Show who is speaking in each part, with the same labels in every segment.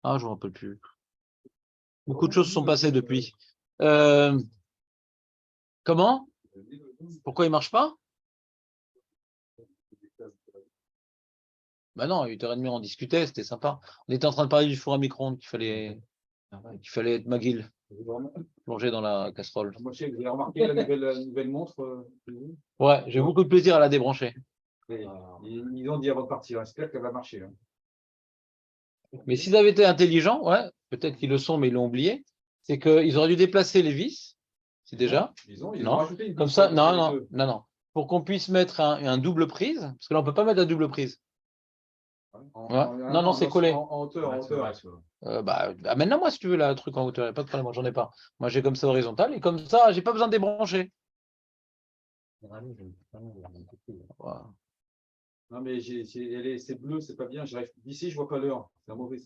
Speaker 1: Ah, je ne me rappelle plus. Beaucoup de choses sont passées depuis. Comment? Pourquoi il ne marche pas? Ben non, à 8h30, on discutait, c'était sympa. On était en train de parler du four à micro-ondes qu'il fallait être McGill, plongé dans la casserole.
Speaker 2: Moi, je sais que vous avez remarqué la nouvelle montre.
Speaker 1: Ouais, j'ai beaucoup de plaisir à la débrancher.
Speaker 2: Ils ont dit avant de partir, j'espère qu'elle va marcher. Hein.
Speaker 1: Mais s'ils avaient été intelligents, ouais, peut-être qu'ils le sont, mais ils l'ont oublié, c'est qu'ils auraient dû déplacer les vis, c'est déjà.
Speaker 2: Ils ont
Speaker 1: non.
Speaker 2: rajouté une
Speaker 1: Comme
Speaker 2: vis,
Speaker 1: ça, non. Pour qu'on puisse mettre un double prise, parce que là, on ne peut pas mettre la double prise. Non, c'est collé.
Speaker 2: En hauteur.
Speaker 1: Amène-la-moi si tu veux, le truc en hauteur, il n'y a pas de problème, moi, j'en ai pas. Moi, j'ai comme ça horizontal, et comme ça, j'ai pas besoin de débrancher. Voilà.
Speaker 2: Non, mais c'est bleu, c'est pas bien. D'ici, je vois pas l'heure. C'est un mauvais.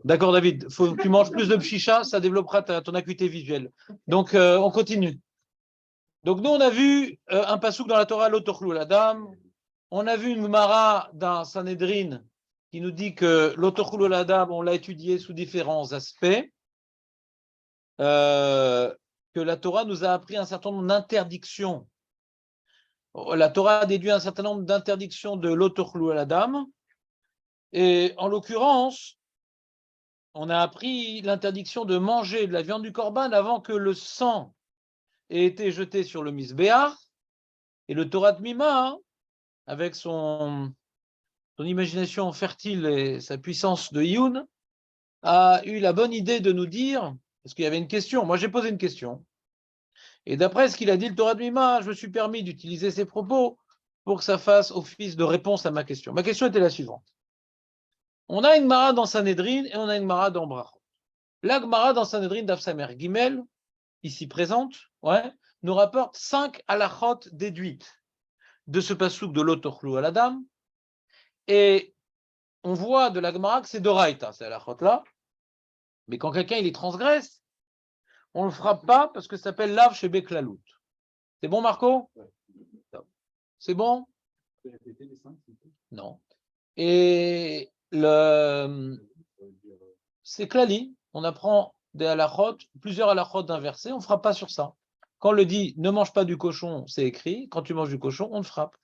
Speaker 1: D'accord, David. Faut que tu manges plus de pchicha, ça développera ton acuité visuelle. Donc, on continue. Donc, nous, on a vu un pasouk dans la Torah, l'Otochlou la dame. On a vu une Gemara dans Sanhedrin qui nous dit que l'Otochlou la dame, on l'a étudié sous différents aspects. Que la Torah nous a appris un certain nombre d'interdictions. La Torah a déduit un certain nombre d'interdictions de l'Otochlou la dame. Et en l'occurrence, on a appris l'interdiction de manger de la viande du corban avant que le sang ait été jeté sur le misbéach. Et le Torah de Mima, avec son imagination fertile et sa puissance de Iyun, a eu la bonne idée de nous dire, parce qu'il y avait une question, moi j'ai posé une question, et d'après ce qu'il a dit le Torah de Mima, je me suis permis d'utiliser ses propos pour que ça fasse office de réponse à ma question. Ma question était la suivante. On a une Gemara dans Sanhedrin et on a une Gemara dans Brachot. La Gemara dans Sanhedrin d'Afsamer Gimel, ici présente, nous rapporte 5 halachot déduites de ce pasouk de l'Otochlou à la dame. Et on voit de la Gemara que c'est d'Oraïta, ces halachot-là. Mais quand quelqu'un il les transgresse, on ne le frappe pas parce que ça s'appelle Lav chez Beklalout. C'est bon, Marco? C'est bon? Non. Et c'est Klali. On apprend des halachot, plusieurs halachot d'un verset, on ne frappe pas sur ça. Quand on le dit ne mange pas du cochon, c'est écrit. Quand tu manges du cochon, on te frappe.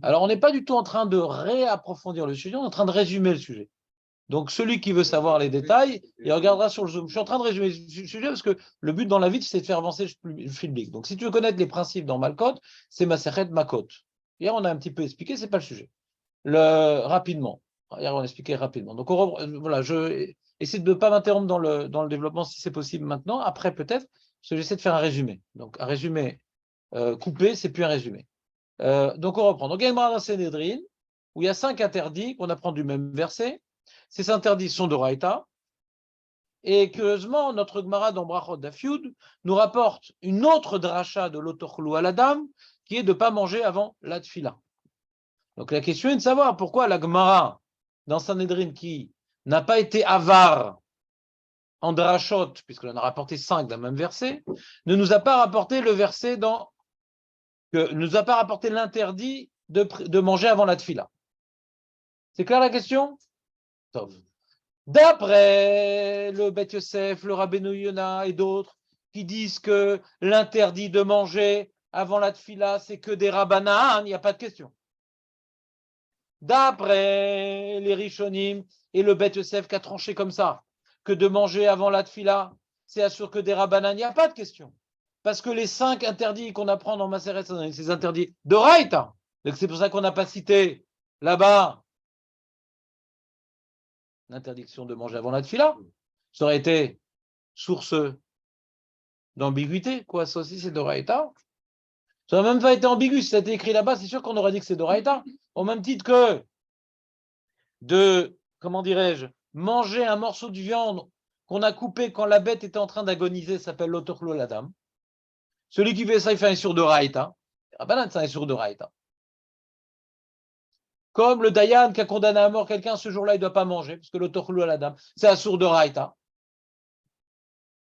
Speaker 1: Alors, on n'est pas du tout en train de réapprofondir le sujet, on est en train de résumer le sujet. Donc, celui qui veut savoir les détails, il regardera sur le Zoom. Je suis en train de résumer le sujet parce que le but dans la vie, c'est de faire avancer le filmique. Donc, si tu veux connaître les principes dans Malkot, c'est Masechet Makot. Hier, on a un petit peu expliqué, ce n'est pas le sujet. Rapidement. Hier, on a expliqué rapidement. Donc, voilà, je essaie de ne pas m'interrompre dans le développement si c'est possible maintenant. Après, peut-être, parce que j'essaie de faire un résumé. Donc, un résumé coupé, c'est plus un résumé. Donc, on reprend. Donc, il y a une Gemara dans Sanhedrin où il y a 5 interdits qu'on apprend du même verset. Ces interdits sont d'Oraïta. Et curieusement, notre Gemara dans Brachot d'Afioud nous rapporte une autre dracha de l'Otochlou à la dame qui est de ne pas manger avant la tfila. Donc la question est de savoir pourquoi la Gemara dans Sanhedrin qui n'a pas été avare en drachot, puisqu'on en a rapporté 5 dans le même verset, ne nous a pas rapporté le verset nous a pas rapporté l'interdit de manger avant la tfila. C'est clair la question? Sauf. D'après le Bet Yosef, le Rabbeinu Yona et d'autres qui disent que l'interdit de manger avant la tfila, c'est que des rabbanan, il n'y a pas de question. D'après les Rishonim et le Bet Yosef qui a tranché comme ça, que de manger avant la tfila, c'est assure que des rabbanan, il n'y a pas de question. Parce que les 5 interdits qu'on apprend dans Maseret, c'est ces interdits de Raïta. Donc c'est pour ça qu'on n'a pas cité là-bas l'interdiction de manger avant la tfila. Ça aurait été source d'ambiguïté, quoi. Ça aussi, c'est d'Oraïta. Ça n'a même pas été ambigu. Si ça a été écrit là-bas, c'est sûr qu'on aurait dit que c'est d'Oraïta. Au même titre que comment dirais-je, manger un morceau de viande qu'on a coupé quand la bête était en train d'agoniser s'appelle l'Otochlou la dame. Celui qui fait ça, il fait un sur d'Oraïta. Rabbanan, c'est un sur d'Oraïta. Comme le Dayan qui a condamné à mort quelqu'un, ce jour-là, il ne doit pas manger, parce que l'Otochlou la dame, c'est un sur d'Oraïta.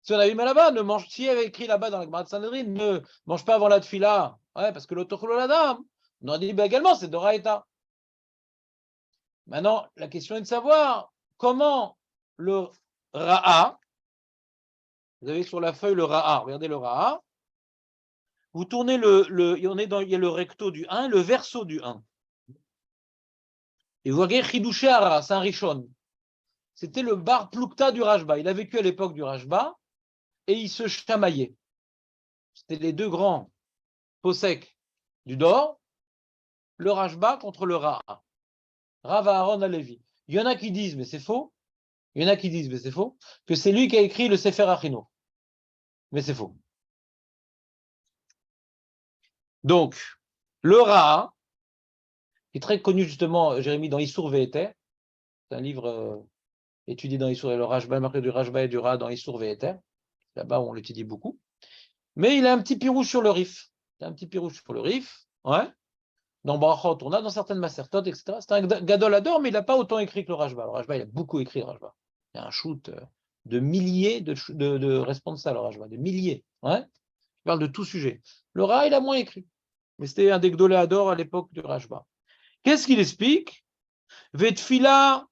Speaker 1: Si on avait mis là-bas, s'il y avait écrit là-bas dans la Gemara de Sanhedrin, ne mange pas avant la tfila, parce que l'Otochlou la dame, On aurait dit également, c'est Doraïta. Maintenant, la question est de savoir comment le Ra'a, vous avez sur la feuille le Ra'a, regardez le Ra'a, vous tournez il y a le recto du 1, le verso du 1. Et vous voyez Chidouché Ara, c'est un Rishon. C'était le Bar Plukta du Rashba. Il a vécu à l'époque du Rashba et il se chamaillait. C'était les deux grands possèques du Dor, le Rashba contre le Ra'a. Rav Aaron Alevi. Il y en a qui disent, mais c'est faux. Il y en a qui disent, mais c'est faux, que c'est lui qui a écrit le Sefer Achino. Mais c'est faux. Donc, le Ra'a, qui est très connu justement, Jérémie, dans Issour Ve'eter, c'est un livre étudié dans Issour, le Rashba, marqué du Rashba et du Ra'a dans Issour Ve'eter. Là-bas, on l'étudie beaucoup. Mais il a un petit pirouche sur le Rif. Il a un petit pirouche sur le Rif, ouais. Dans Brachot, on a dans certaines Masertot, etc. C'est un Gadol Ador, mais il n'a pas autant écrit que le Rashba. Le Rashba, il a beaucoup écrit, le Rashba. Il y a un shoot de milliers de responsables, le Rashba, de milliers. Ouais. Il parle de tout sujet. Le Ra, il a moins écrit. Mais c'était un des Gdolé Ador à l'époque du Rashba. Qu'est-ce qu'il explique? Vetfila,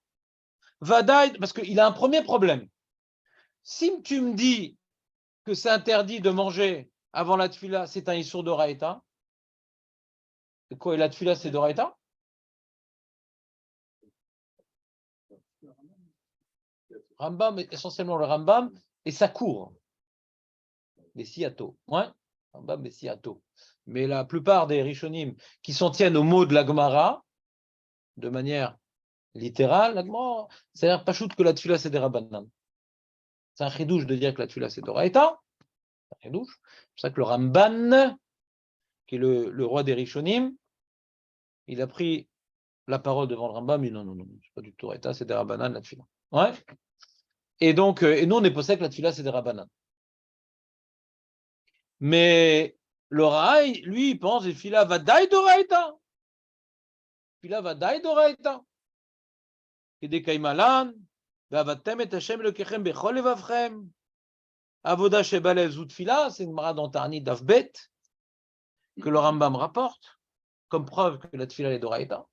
Speaker 1: Vadaï, parce qu'il a un premier problème. Si tu me dis que c'est interdit de manger avant la tfila, c'est un issour de Raïta. Et quoi, et la tfila, c'est de Raïta? Rambam, essentiellement le Rambam, et ça court. Les Siato. Ouais, Rambam et Siato. Mais la plupart des Rishonim qui s'en tiennent au mot de la Gemara, de manière littérale, la Gemara, c'est-à-dire pas shoot que la tfila, c'est des Rabbanan. C'est un chidouche de dire que la tfila, c'est de Raïta. C'est un chidouche. C'est pour ça que le Ramban, qui est le roi des Rishonim, il a pris la parole devant le Rambam, il dit non, c'est pas du tout Raïta, c'est des Rabbanan, la tfila. Ouais. Et donc, et nous, on est possède que la tfila, c'est des Rabbanan. Mais le Raï, lui, il pense, et tfila va daï d'oraïta. Tfila va daï d'oraïta. Et des Kaimalan, Vavatem et Hashem le Kechem bechol levavchem. Avoda shebalev zout tfila, c'est une marade en tarni d'Avbet, que le Rambam rapporte, comme preuve que la tfila est d'oraïta.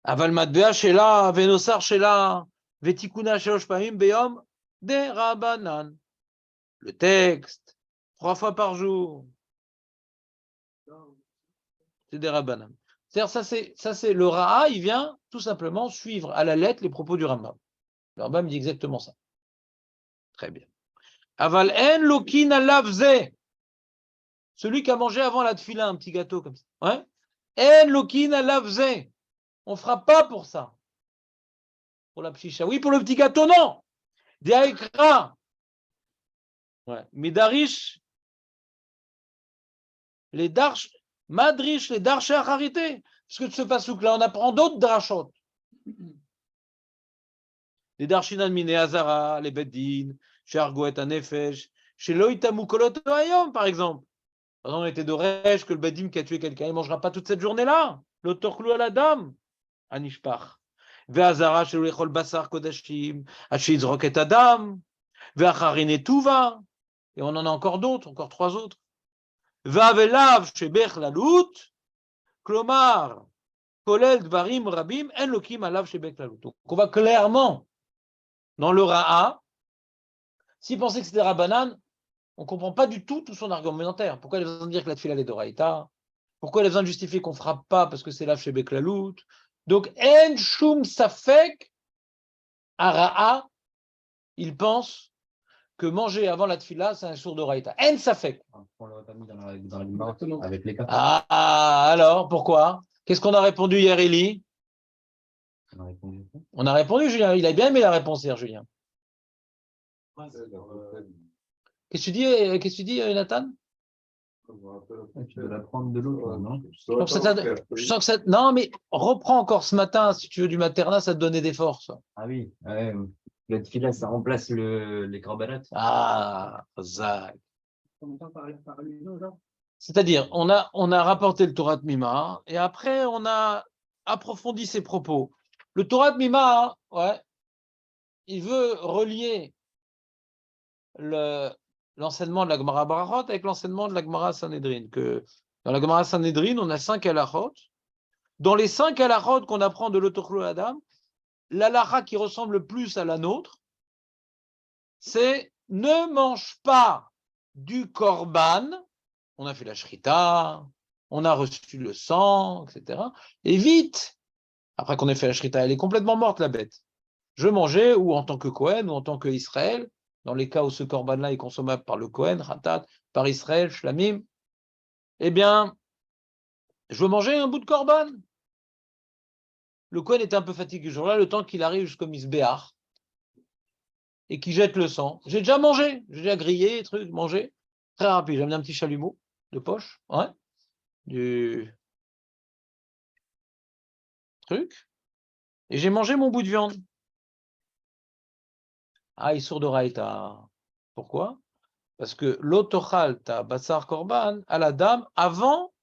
Speaker 1: Aval matbea shela, venosar shela, vetikuna shelosh pamim beyom de Rabbanan. Le texte, 3 fois par jour, c'est des Rabbanan. C'est-à-dire, ça c'est le Ra'a, il vient tout simplement suivre à la lettre les propos du Rambam. Le Rambam dit exactement ça. Très bien. Aval en lokin alavze. Celui qui a mangé avant la tfila un petit gâteau comme ça. Ouais. En lokin alavze. On ne fera pas pour ça. Pour la pchicha. Oui, pour le petit gâteau, non. Diaekra. Ouais. Midarish. Les darsh. Madrish, les darsh et acharité. Parce que de ce pasouk-là, on apprend d'autres drachot. Les darshinan miné azara, les beddin, chez Argoet Anefesh, chez Loïtamou Kolot Ayom, par exemple. Par exemple, on était de Resh que le beddin qui a tué quelqu'un, il ne mangera pas toute cette journée-là. L'autorclou à la dame. Anishpach. Ve'azara chez Lechol Basar Kodashim, Ashizrok et Adam, Ve'acharine Tuva. Et on en a encore d'autres, encore 3 autres. Ve'avelav chez Bech Lalut, Klomar, Kolel Dvarim Rabim, En Lokim Alav chez Bech Lalut. Donc on va clairement dans le Ra'a. S'il pensait que c'était Rabbanan, on ne comprend pas du tout son argumentaire. Pourquoi il a besoin de dire que la tfila est d'Oraïta? Pourquoi il a besoin de justifier qu'on ne frappe pas parce que c'est là chez Beklalout? Donc, En Shum Safek, à Ra'a, il pense que manger avant la tfila, c'est un sourd d'Oraïta. En Safek.
Speaker 2: On l'aurait pas mis dans la ligne avec les quatre.
Speaker 1: Alors, pourquoi? Qu'est-ce qu'on a répondu hier, Eli? On a répondu, Julien. Il a bien aimé la réponse hier, Julien. Qu'est-ce que tu dis, Nathan?
Speaker 2: Tu veux la prendre de l'autre, non?
Speaker 1: Je sens que ça. Non, mais reprends encore ce matin, si tu veux, du maternat, ça te donnait des forces.
Speaker 3: Ah oui, ouais, le tefila, ça remplace les corbanotes.
Speaker 1: Ah, Zach. C'est-à-dire, on a rapporté le Torah de Mima, et après, on a approfondi ses propos. Le Torah de Mima, ouais, il veut relier l'enseignement de la Gemara Barachot avec l'enseignement de la Gemara Sanhedrin, que Dans la Gemara Sanhedrin, on a 5 halachot. Dans les 5 halachot qu'on apprend de l'Otochlo Adam, l'halacha qui ressemble le plus à la nôtre, c'est ne mange pas du korban. On a fait la shrita, on a reçu le sang, etc. Et vite, après qu'on ait fait la shrita, elle est complètement morte, la bête. Je mangeais, ou en tant que Kohen, ou en tant qu'Israël, dans les cas où ce korban-là est consommable par le Kohen, Khatat, par Israël, Shlamim, eh bien, je mangeais un bout de korban. Le Kohen était un peu fatigué ce jour-là, le temps qu'il arrive jusqu'au Misbéach, et qu'il jette le sang. J'ai déjà mangé, j'ai déjà grillé, truc, mangé. Très rapide, j'ai amené un petit chalumeau de poche, ouais, du truc, et j'ai mangé mon bout de viande. Ah, il sort de Raïta. Pourquoi? Parce que l'otochalta bassar korban à la dame avant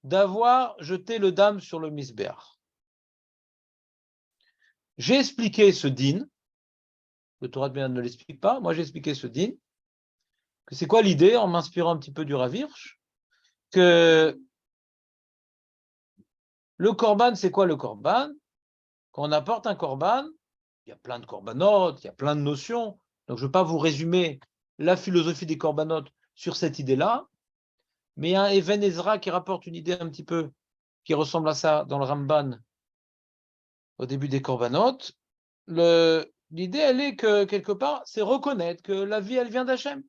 Speaker 1: d'avoir jeté le dame sur le misbéach. J'ai expliqué ce din, le Torah de Bénin ne l'explique pas, moi j'ai expliqué ce din, que c'est quoi l'idée, en m'inspirant un petit peu du Rav Hirsch, que le korban, c'est quoi le korban? Quand on apporte un korban, il y a plein de korbanotes, il y a plein de notions, donc je ne vais pas vous résumer la philosophie des korbanotes sur cette idée-là, mais il y a un Even Ezra qui rapporte une idée un petit peu qui ressemble à ça dans le Ramban au début des corbanotes. L'idée, elle est que quelque part, c'est reconnaître que la vie, elle vient d'Hachem.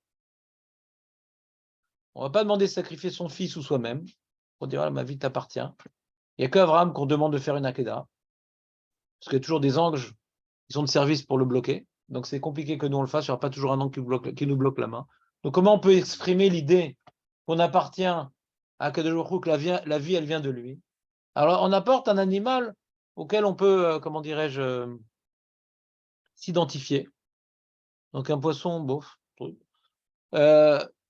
Speaker 1: On ne va pas demander de sacrifier son fils ou soi-même pour dire ah, ma vie t'appartient. Il n'y a qu'Abraham qu'on demande de faire une akéda, parce qu'il y a toujours des anges qui sont de service pour le bloquer. Donc c'est compliqué que nous on le fasse, il n'y aura pas toujours un ange qui nous bloque la main. Donc comment on peut exprimer l'idée qu'on appartient à Kadosh Baruch Hu, que la vie, elle vient de lui? Alors on apporte un animal auquel on peut, comment dirais-je, s'identifier. Donc un poisson, bof.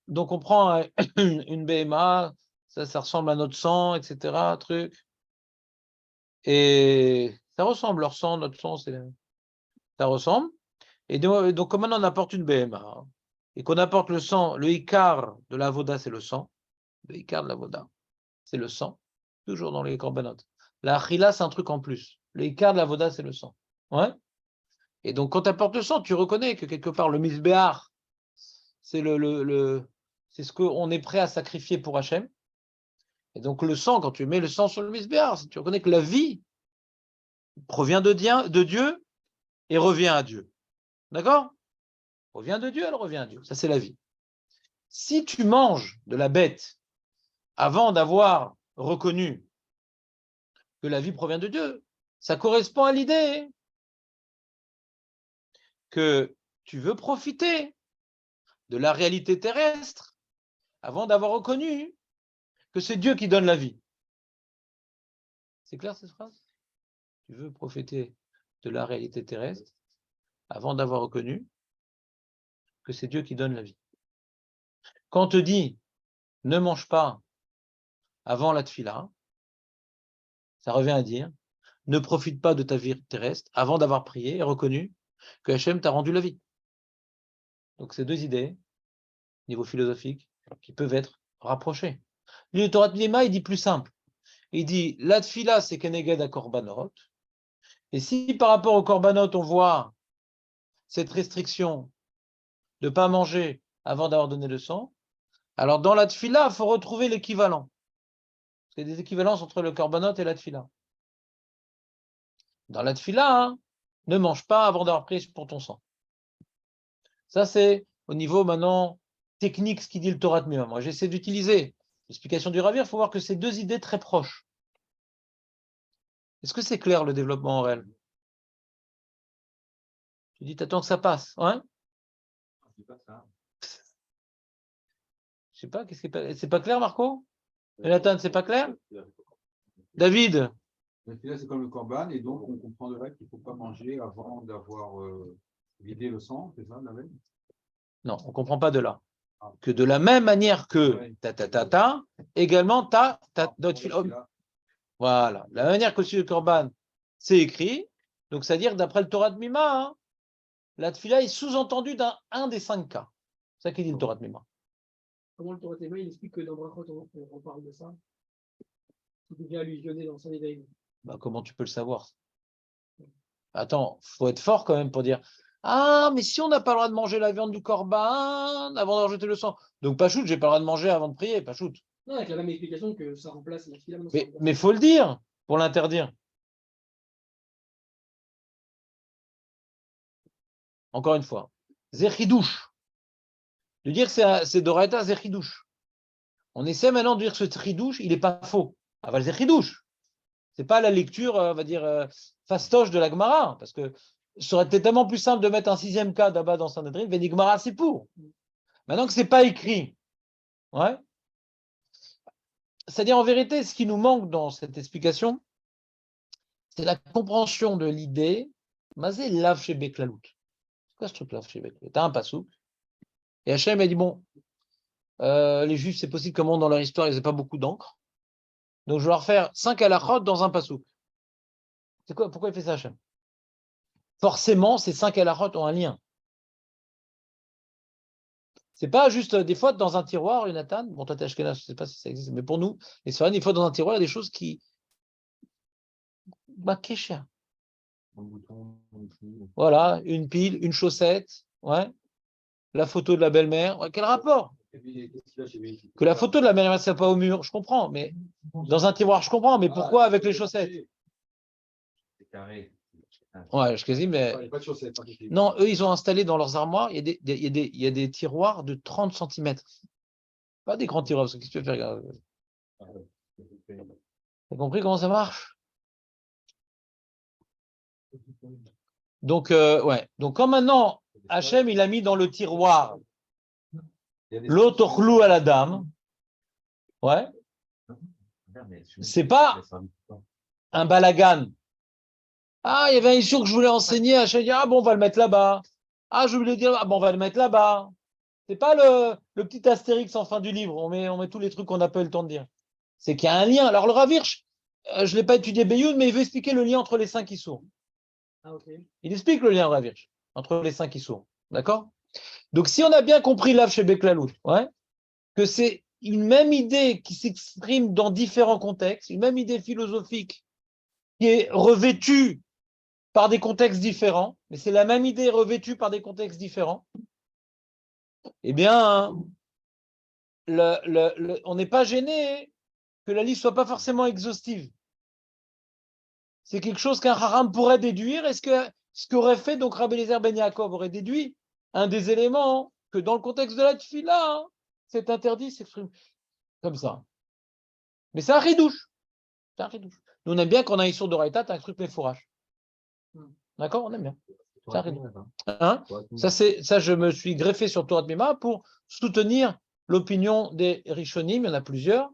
Speaker 1: Donc on prend une BMA, ça ressemble à notre sang, etc. Truc. Et ça ressemble, leur sang, notre sang, ça ressemble. Et donc comme on apporte une BMA, et qu'on apporte le sang, le Icar de la Voda, c'est le sang. Le Icar de la Voda, c'est le sang. Toujours dans les corbanotes. La Achila, c'est un truc en plus. Le Icar de la Voda, c'est le sang. Ouais. Et donc, quand tu apportes le sang, tu reconnais que quelque part, le misbéar, c'est c'est ce qu'on est prêt à sacrifier pour Hachem. Et donc, le sang, quand tu mets le sang sur le misbéar, tu reconnais que la vie provient de Dieu et revient à Dieu. D'accord? Revient de Dieu, elle revient à Dieu. Ça, c'est la vie. Si tu manges de la bête avant d'avoir reconnu que la vie provient de Dieu, ça correspond à l'idée que tu veux profiter de la réalité terrestre avant d'avoir reconnu que c'est Dieu qui donne la vie. C'est clair cette phrase? Tu veux profiter de la réalité terrestre avant d'avoir reconnu que c'est Dieu qui donne la vie. Quand on te dit ne mange pas avant la tfila, ça revient à dire ne profite pas de ta vie terrestre avant d'avoir prié et reconnu que Hachem t'a rendu la vie. Donc c'est deux idées, niveau philosophique, qui peuvent être rapprochées. Le Torah de Pnima, il dit plus simple. Il dit la tfila, c'est keneged à korbanot. Et si par rapport au korbanot, on voit cette restriction de ne pas manger avant d'avoir donné le sang, alors dans la tfila, il faut retrouver l'équivalent. Parce qu'il y a des équivalences entre le korbanot et la tfila. Dans la tfila, hein, ne mange pas avant d'avoir pris pour ton sang. Ça, c'est au niveau maintenant technique ce qui dit le Torah de Mima. Moi, j'essaie d'utiliser l'explication du Ravir. Il faut voir que c'est deux idées très proches. Est-ce que c'est clair le développement en réel? Tu dis, t'attends que ça passe, hein? Je sais pas, c'est pas clair, Marco? Jonathan, c'est pas clair? David?
Speaker 2: La tfila, c'est comme le korban, et donc on comprend de là qu'il ne faut pas manger avant d'avoir vidé le sang, c'est ça, la veille?
Speaker 1: Non, on ne comprend pas de là. Que de la même manière que également d'autres films. Voilà. De la même manière que sur le korban, c'est écrit. Donc, c'est-à-dire, d'après le Torah de Mima, hein, la tfila est sous-entendue d'un des 5 cas. C'est ça qu'il dit le Torah de Mima.
Speaker 4: comment le Torah Tema, il explique que dans Brachot, on parle de ça. C'est déjà allusionné dans son éveil.
Speaker 1: Bah, comment tu peux le savoir? Attends, faut être fort quand même pour dire ah, mais si on n'a pas le droit de manger la viande du corban avant d'en jeter le sang. Donc, Pachout, j'ai pas le droit de manger avant de prier, Pachout.
Speaker 4: Non, avec la même explication que ça remplace la fila.
Speaker 1: Mais faut le dire pour l'interdire. Encore une fois, Zechidouche. De dire que c'est Doraita Zechidouche. On essaie maintenant de dire que ce Tridouche, il n'est pas faux. Aval Zechidouche. Ce n'est pas la lecture, on va dire, fastoche de la Gemara, parce que ça aurait été tellement plus simple de mettre un 6e cas d'Abba dans Sanhedrin, Veni Gemara, c'est pour. Maintenant que ce n'est pas écrit, ouais. C'est-à-dire, en vérité, ce qui nous manque dans cette explication, c'est la compréhension de l'idée, Mazé lave chez Beklalout. C'est quoi ce truc lave chez Beklalout? T'as un passouk, et Hachem a dit, bon, les Juifs, c'est possible que dans leur histoire, ils n'aient pas beaucoup d'encre. Donc, je vais leur faire 5 halachot dans un passouk. C'est quoi? Pourquoi il fait ça, Hachem? Forcément, ces 5 halachot ont un lien. C'est pas juste, des fois, dans un tiroir, Jonathan, bon, toi, t'es Ashkenaz, je ne sais pas si ça existe, mais pour nous, les Sfarades, des fois, dans un tiroir, il y a des choses qui. Bah, cher.
Speaker 3: Un bouton,
Speaker 1: Voilà, une pile, une chaussette, ouais. La photo de la belle-mère. Ouais, quel rapport? Que la photo de la belle-mère ne soit pas au mur, je comprends, mais dans un tiroir, je comprends, mais pourquoi avec les chaussettes?
Speaker 3: c'est carré.
Speaker 1: Ouais, je quasi, mais.
Speaker 2: Il n'y a pas de chaussettes.
Speaker 1: Non, eux, ils ont installé dans leurs armoires, il y a des tiroirs de 30 cm. Pas des grands tiroirs, parce que qu'est-ce que tu veux faire? T'as compris comment ça marche? Donc, ouais. Donc, quand maintenant, Hachem, il a mis dans le tiroir l'autorchlou à la dame, ouais, c'est pas un balagan. Ah, il y avait un issue que je voulais enseigner, Hachem dit, ah bon, on va le mettre là-bas. Ah, je voulais dire, ah bon, on va le mettre là-bas. C'est pas le petit astérix en fin du livre, on met tous les trucs qu'on n'a pas eu le temps de dire. C'est qu'il y a un lien. Alors, le Rav Hirsch, je ne l'ai pas étudié Beyoun, mais il veut expliquer le lien entre les 5 Issours.
Speaker 4: Ah, ok.
Speaker 1: Il explique le lien, Rav Hirsch, entre les 5 Issours. D'accord? Donc, si on a bien compris l'Av chez Beklalout, ouais, que c'est une même idée qui s'exprime dans différents contextes, une même idée philosophique qui est revêtue par des contextes différents, mais c'est la même idée revêtue par des contextes différents, eh bien, on n'est pas gêné que la liste ne soit pas forcément exhaustive. C'est quelque chose qu'un haram pourrait déduire. Est-ce qu'aurait fait donc Rabbi Eliezer Ben Yaakov aurait déduit un des éléments que dans le contexte de la tfila, c'est interdit s'exprime comme ça. Mais c'est un ridouche. C'est un ridouche. Nous, on aime bien qu'on a une source de Raïta, un truc méfourage. D'accord? On aime bien. C'est un ridouche. Hein? Ça, je me suis greffé sur Torah Mima pour soutenir l'opinion des Rishonim. Il y en a plusieurs.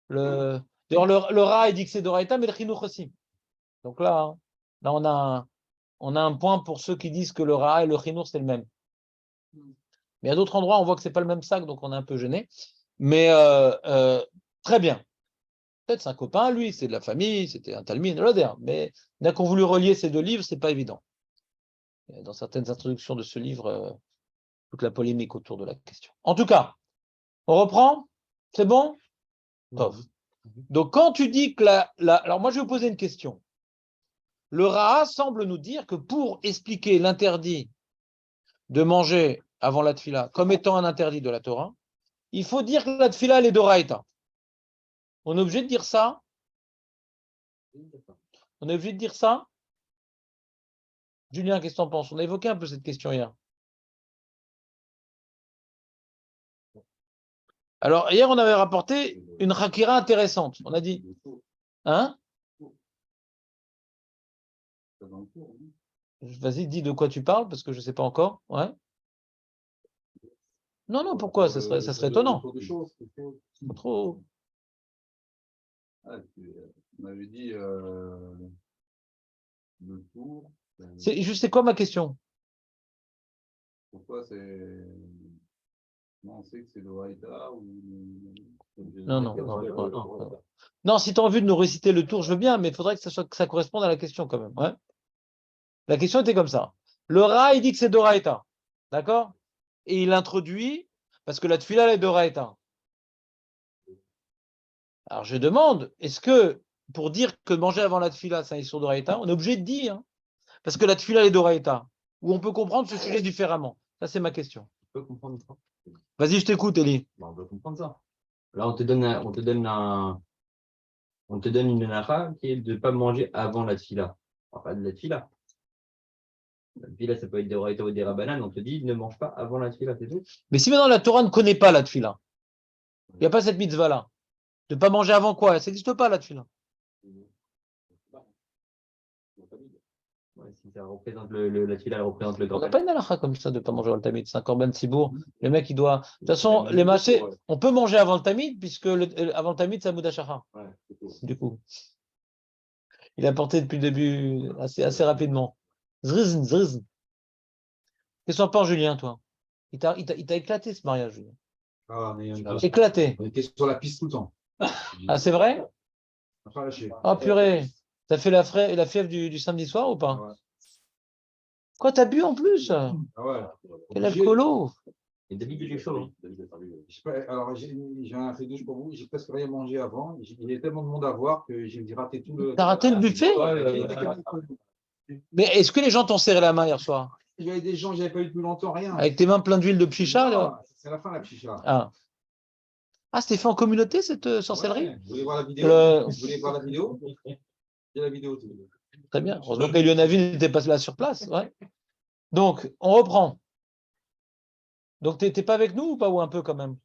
Speaker 1: D'ailleurs, le Ra, il dit que c'est d'Oraïta, mais le Chinuch aussi. Donc là, on a un point pour ceux qui disent que le Ra et le Chinuch, c'est le même. Mais à d'autres endroits, on voit que ce n'est pas le même sac, donc on est un peu gêné. Mais très bien. Peut-être c'est un copain, lui, c'est de la famille, c'était un Talmud, mais dès qu'on voulu relier ces deux livres, ce n'est pas évident. Dans certaines introductions de ce livre, toute la polémique autour de la question. En tout cas, on reprend? C'est bon? Tov. Donc, quand tu dis que alors moi, je vais vous poser une question. Le Raha semble nous dire que pour expliquer l'interdit de manger avant la tfila comme étant un interdit de la Torah, il faut dire que la tfila, elle est d'Oraïta. On est obligé de dire ça? On est obligé de dire ça? Julien, qu'est-ce que tu en penses? On a évoqué un peu cette question hier. Alors, hier, on avait rapporté une hakira intéressante. On a dit, hein? Vas-y, dis de quoi tu parles, parce que je ne sais pas encore. Ouais. Non, pourquoi? Ça serait étonnant. Pas trop.
Speaker 2: On avait dit le tour.
Speaker 1: C'est quoi ma question?
Speaker 2: Pourquoi c'est. On sait que c'est le Haïda ou.
Speaker 1: Non. Non, si tu as envie de nous réciter le tour, je veux bien, mais il faudrait que ça corresponde à la question quand même. Ouais. La question était comme ça. Le Ra, il dit que c'est d'Oraïta. D'accord? Et il introduit, parce que la tfila est d'Oraïta. Alors je demande, est-ce que pour dire que manger avant la tfila, c'est un issur d'oraïta, on est obligé de dire, hein, parce que la tfila est d'oraïta, ou on peut comprendre ce sujet différemment? Ça, c'est ma question.
Speaker 3: On peut comprendre ça.
Speaker 1: Vas-y, je t'écoute, Eli.
Speaker 3: On peut comprendre ça. Là, on te donne une halakha qui est de ne pas manger avant la tfila. Enfin, de la tfila. La tfila, ça peut être des oraïta ou des rabanan. On te dit, ne mange pas avant la tfila, c'est tout.
Speaker 1: Mais si maintenant la Torah ne connaît pas la tfila, il n'y a pas cette mitzvah-là, de ne pas manger avant quoi? Ça n'existe pas la tfila.
Speaker 3: Ouais, si ça représente la tfila, elle représente le
Speaker 1: On
Speaker 3: grand.
Speaker 1: n'a pas une halakha comme ça de ne pas manger avant le tamid. C'est un korban sibour. Le mec, il doit. De toute façon, les mâchés, on peut manger avant le tamid, puisque avant le tamid, c'est Moudachacha.
Speaker 3: Ouais,
Speaker 1: Du coup, il a porté depuis le début assez rapidement. Zrizn, zrizn. Qu'est-ce que t'en penses, Julien, toi? Il t'a éclaté ce mariage, Julien.
Speaker 2: Ah,
Speaker 1: Éclaté.
Speaker 2: on était sur la piste tout le temps.
Speaker 1: Ah, c'est vrai?
Speaker 2: On n'a pas lâché.
Speaker 1: Oh, purée. T'as fait la fièvre du samedi soir ou pas?
Speaker 2: Ouais.
Speaker 1: Quoi, t'as bu en plus?
Speaker 2: Ah ouais.
Speaker 1: Quel alcoolo?
Speaker 3: Et David, il est chaud. Hein.
Speaker 2: Alors, j'ai un douche pour vous. J'ai presque rien mangé avant. Il y a tellement de monde à voir que j'ai raté tout le.
Speaker 1: T'as raté le buffet? Mais est-ce que les gens t'ont serré la main hier soir?
Speaker 2: Il y avait des gens que je n'avais pas eu depuis longtemps, rien.
Speaker 1: Avec tes mains pleines d'huile de pchicha? Là?
Speaker 2: C'est la fin, la pchicha.
Speaker 1: Ah, c'était fait en communauté, cette sorcellerie?
Speaker 2: Ouais, vous voulez voir la vidéo? Vous voulez voir la vidéo? J'ai la vidéo.
Speaker 1: Très bien. Heureusement qu'Elionavi n'était pas là sur place. Ouais. Donc, on reprend. Donc, t'es pas avec nous ou pas? Ou un peu quand même?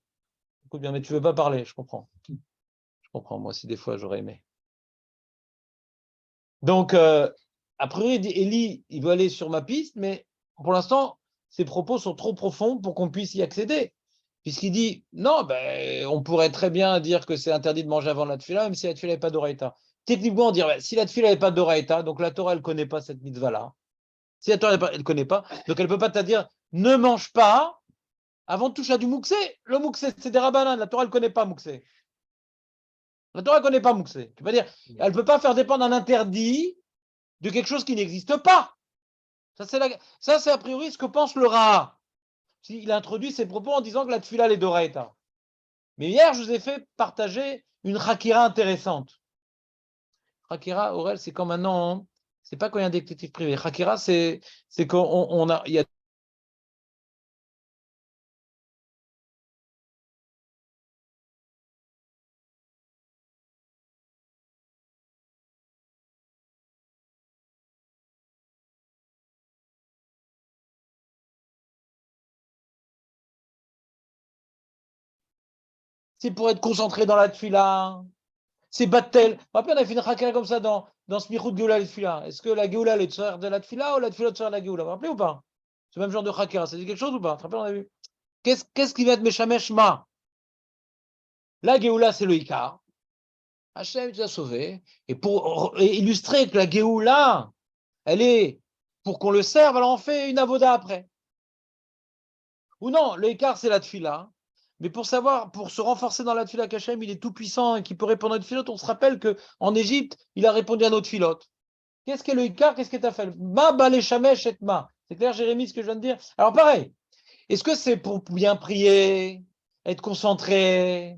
Speaker 1: Écoute bien, mais tu veux pas parler, je comprends. Je comprends, moi aussi, des fois, j'aurais aimé. Donc, après, Eli, il veut aller sur ma piste, mais pour l'instant, ses propos sont trop profonds pour qu'on puisse y accéder. Puisqu'il dit, non, ben, on pourrait très bien dire que c'est interdit de manger avant la tefila, même si la tefila n'est pas d'oraïta. Techniquement, on dirait, si la tefila n'est pas d'oraïta, donc la Torah, elle ne connaît pas cette mitzvah-là. Si la Torah, elle ne connaît pas, donc elle ne peut pas te dire, ne mange pas avant de toucher à du mouxé. Le mouxé, c'est des rabanan. La Torah, elle ne connaît pas mouxé. La Torah ne connaît pas mouxé. Tu peux dire, elle ne peut pas faire dépendre un interdit de quelque chose qui n'existe pas. Ça, c'est a priori ce que pense le Ra. Il a introduit ses propos en disant que la tefila est d'oraïta. Mais hier, je vous ai fait partager une Hakira intéressante. Hakira, Aurel, c'est quand maintenant, c'est pas quand il y a un détective privé. Hakira, c'est quand il y a. C'est pour être concentré dans la tefila. C'est battel. Rappelez, on a fait une Hakira comme ça dans Smichut Geoula et Tefila. Est-ce que la Geoula est de de la tefila ou la tefila de la Geoula? Vous vous rappelez ou pas? Ce même genre de Hakira, ça dit quelque chose ou pas? Rappelez, on a vu. Qu'est-ce qui va être Meshamesh Ma? La Géoula, c'est le Ikar. Hachem nous a sauvés. Et pour illustrer que la Géoula, elle est pour qu'on le serve, alors on fait une avoda après. Ou non, le Ikar, c'est la tefila. Mais pour savoir, pour se renforcer dans la tefila qu'Hachem, il est tout puissant et qui peut répondre à notre filote, on se rappelle qu'en Égypte, il a répondu à notre filote. Qu'est-ce qu'est le Ikar? Qu'est-ce que tu as fait? Ma balé shamesh et ma. C'est clair, Jérémie, ce que je viens de dire? Alors pareil, est-ce que c'est pour bien prier, être concentré?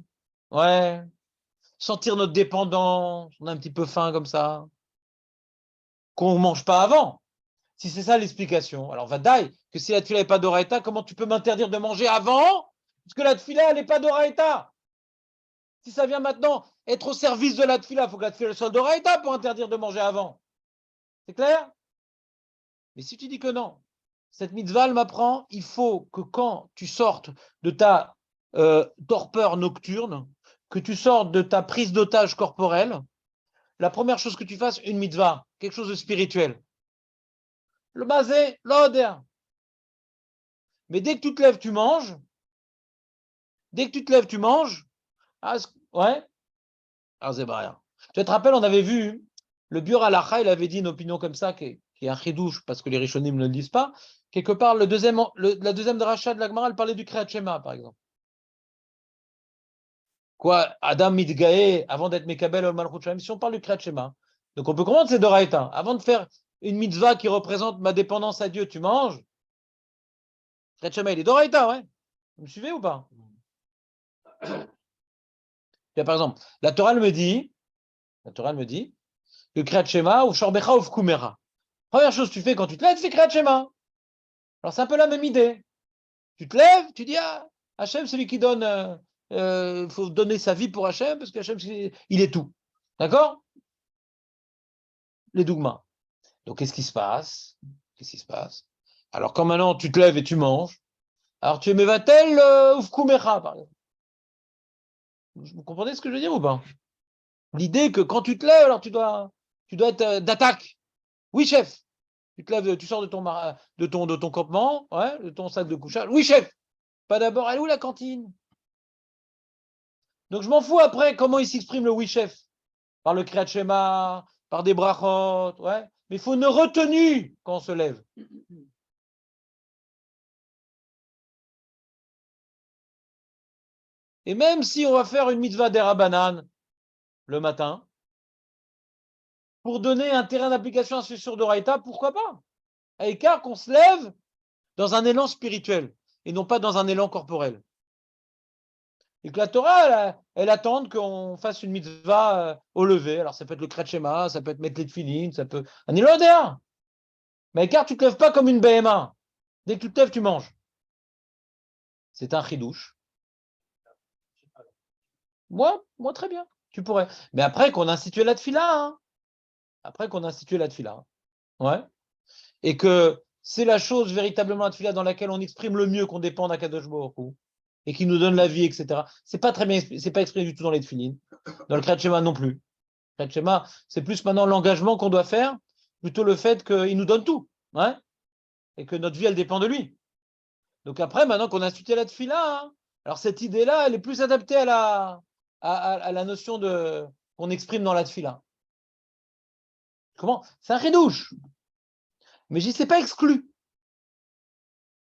Speaker 1: Ouais. Sentir notre dépendance, on a un petit peu faim comme ça, qu'on ne mange pas avant. Si c'est ça l'explication, alors vadaï, que si la tefila n'est pas d'oraïta, comment tu peux m'interdire de manger avant? Parce que la tefila, elle n'est pas d'oraïta. Si ça vient maintenant être au service de la tefila, il faut que la tefila soit d'oraïta pour interdire de manger avant. C'est clair? Mais si tu dis que non, cette mitzvah, elle m'apprend, il faut que quand tu sortes de ta torpeur nocturne, que tu sortes de ta prise d'otage corporelle, la première chose que tu fasses, une mitzvah, quelque chose de spirituel. Le basé, l'odeur. Mais dès que tu te lèves, tu manges. Dès que tu te lèves, tu manges. Ah, ouais. Alors, c'est pas rien. Tu te rappelles, on avait vu, le Biur Halacha, il avait dit une opinion comme ça, qui est un chidouche, parce que les Rishonim ne le disent pas. Quelque part, la deuxième dracha de la Gemara, elle parlait du Kriyat Shema, par exemple. Quoi, Adam Midgae, avant d'être Mekabel al Malchut Shalem, si on parle du Kriyat Shema. Donc on peut comprendre c'est d'oraïta. Avant de faire une mitzvah qui représente ma dépendance à Dieu, tu manges. Kriyat Shema, il est d'oraïta, ouais. Vous me suivez ou pas? Par exemple, la Torah elle me dit que Kriyat Shema ou Shorbecha ou Fkumera. Première chose que tu fais quand tu te lèves, c'est Kriyat Shema. Alors c'est un peu la même idée. Tu te lèves, tu dis ah, Hachem, c'est lui qui donne, il faut donner sa vie pour Hachem parce qu'Hachem, il est tout. D'accord? Les dogmas. Donc qu'est-ce qui se passe? Alors quand maintenant tu te lèves et tu manges, alors tu es Mevatel ou Fkumera, par exemple. Vous comprenez ce que je veux dire ou pas? L'idée que quand tu te lèves, alors tu dois être d'attaque. Oui, chef. Tu te lèves, tu sors de ton campement, ouais, de ton sac de couchage. Oui, chef. Pas d'abord, elle est où la cantine? Donc je m'en fous après comment il s'exprime le oui, chef. Par le Kriyat Shema, par des brachot, ouais. Mais il faut une retenue quand on se lève. Et même si on va faire une mitzvah d'Erabanan le matin, pour donner un terrain d'application à ce sur d'Oraïta, pourquoi pas? À écart qu'on se lève dans un élan spirituel et non pas dans un élan corporel. Et que la Torah, elle attend qu'on fasse une mitzvah au lever. Alors ça peut être le Kriyat Shema, ça peut être mettre les tefilin, ça peut... Un élodéa. Mais à écart, tu ne te lèves pas comme une BMA. Dès que tu te lèves, tu manges. C'est un chidouche. Moi, très bien. Tu pourrais. Mais après qu'on a institué la tefila, hein. Ouais. Et que c'est la chose véritablement la tefila dans laquelle on exprime le mieux qu'on dépend d'Akadosh Baruch Hu et qui nous donne la vie, etc. C'est pas très bien, c'est pas exprimé du tout dans les tefilines. Dans le Kriyat Shema non plus. Le Kriyat Shema, c'est plus maintenant l'engagement qu'on doit faire, plutôt le fait qu'il nous donne tout, ouais, et que notre vie, elle dépend de lui. Donc après, maintenant qu'on a institué la tefila, hein, alors cette idée-là, elle est plus adaptée à la notion qu'on exprime dans la tefila. Comment? C'est un chidouche. Mais je dis, c'est pas exclu.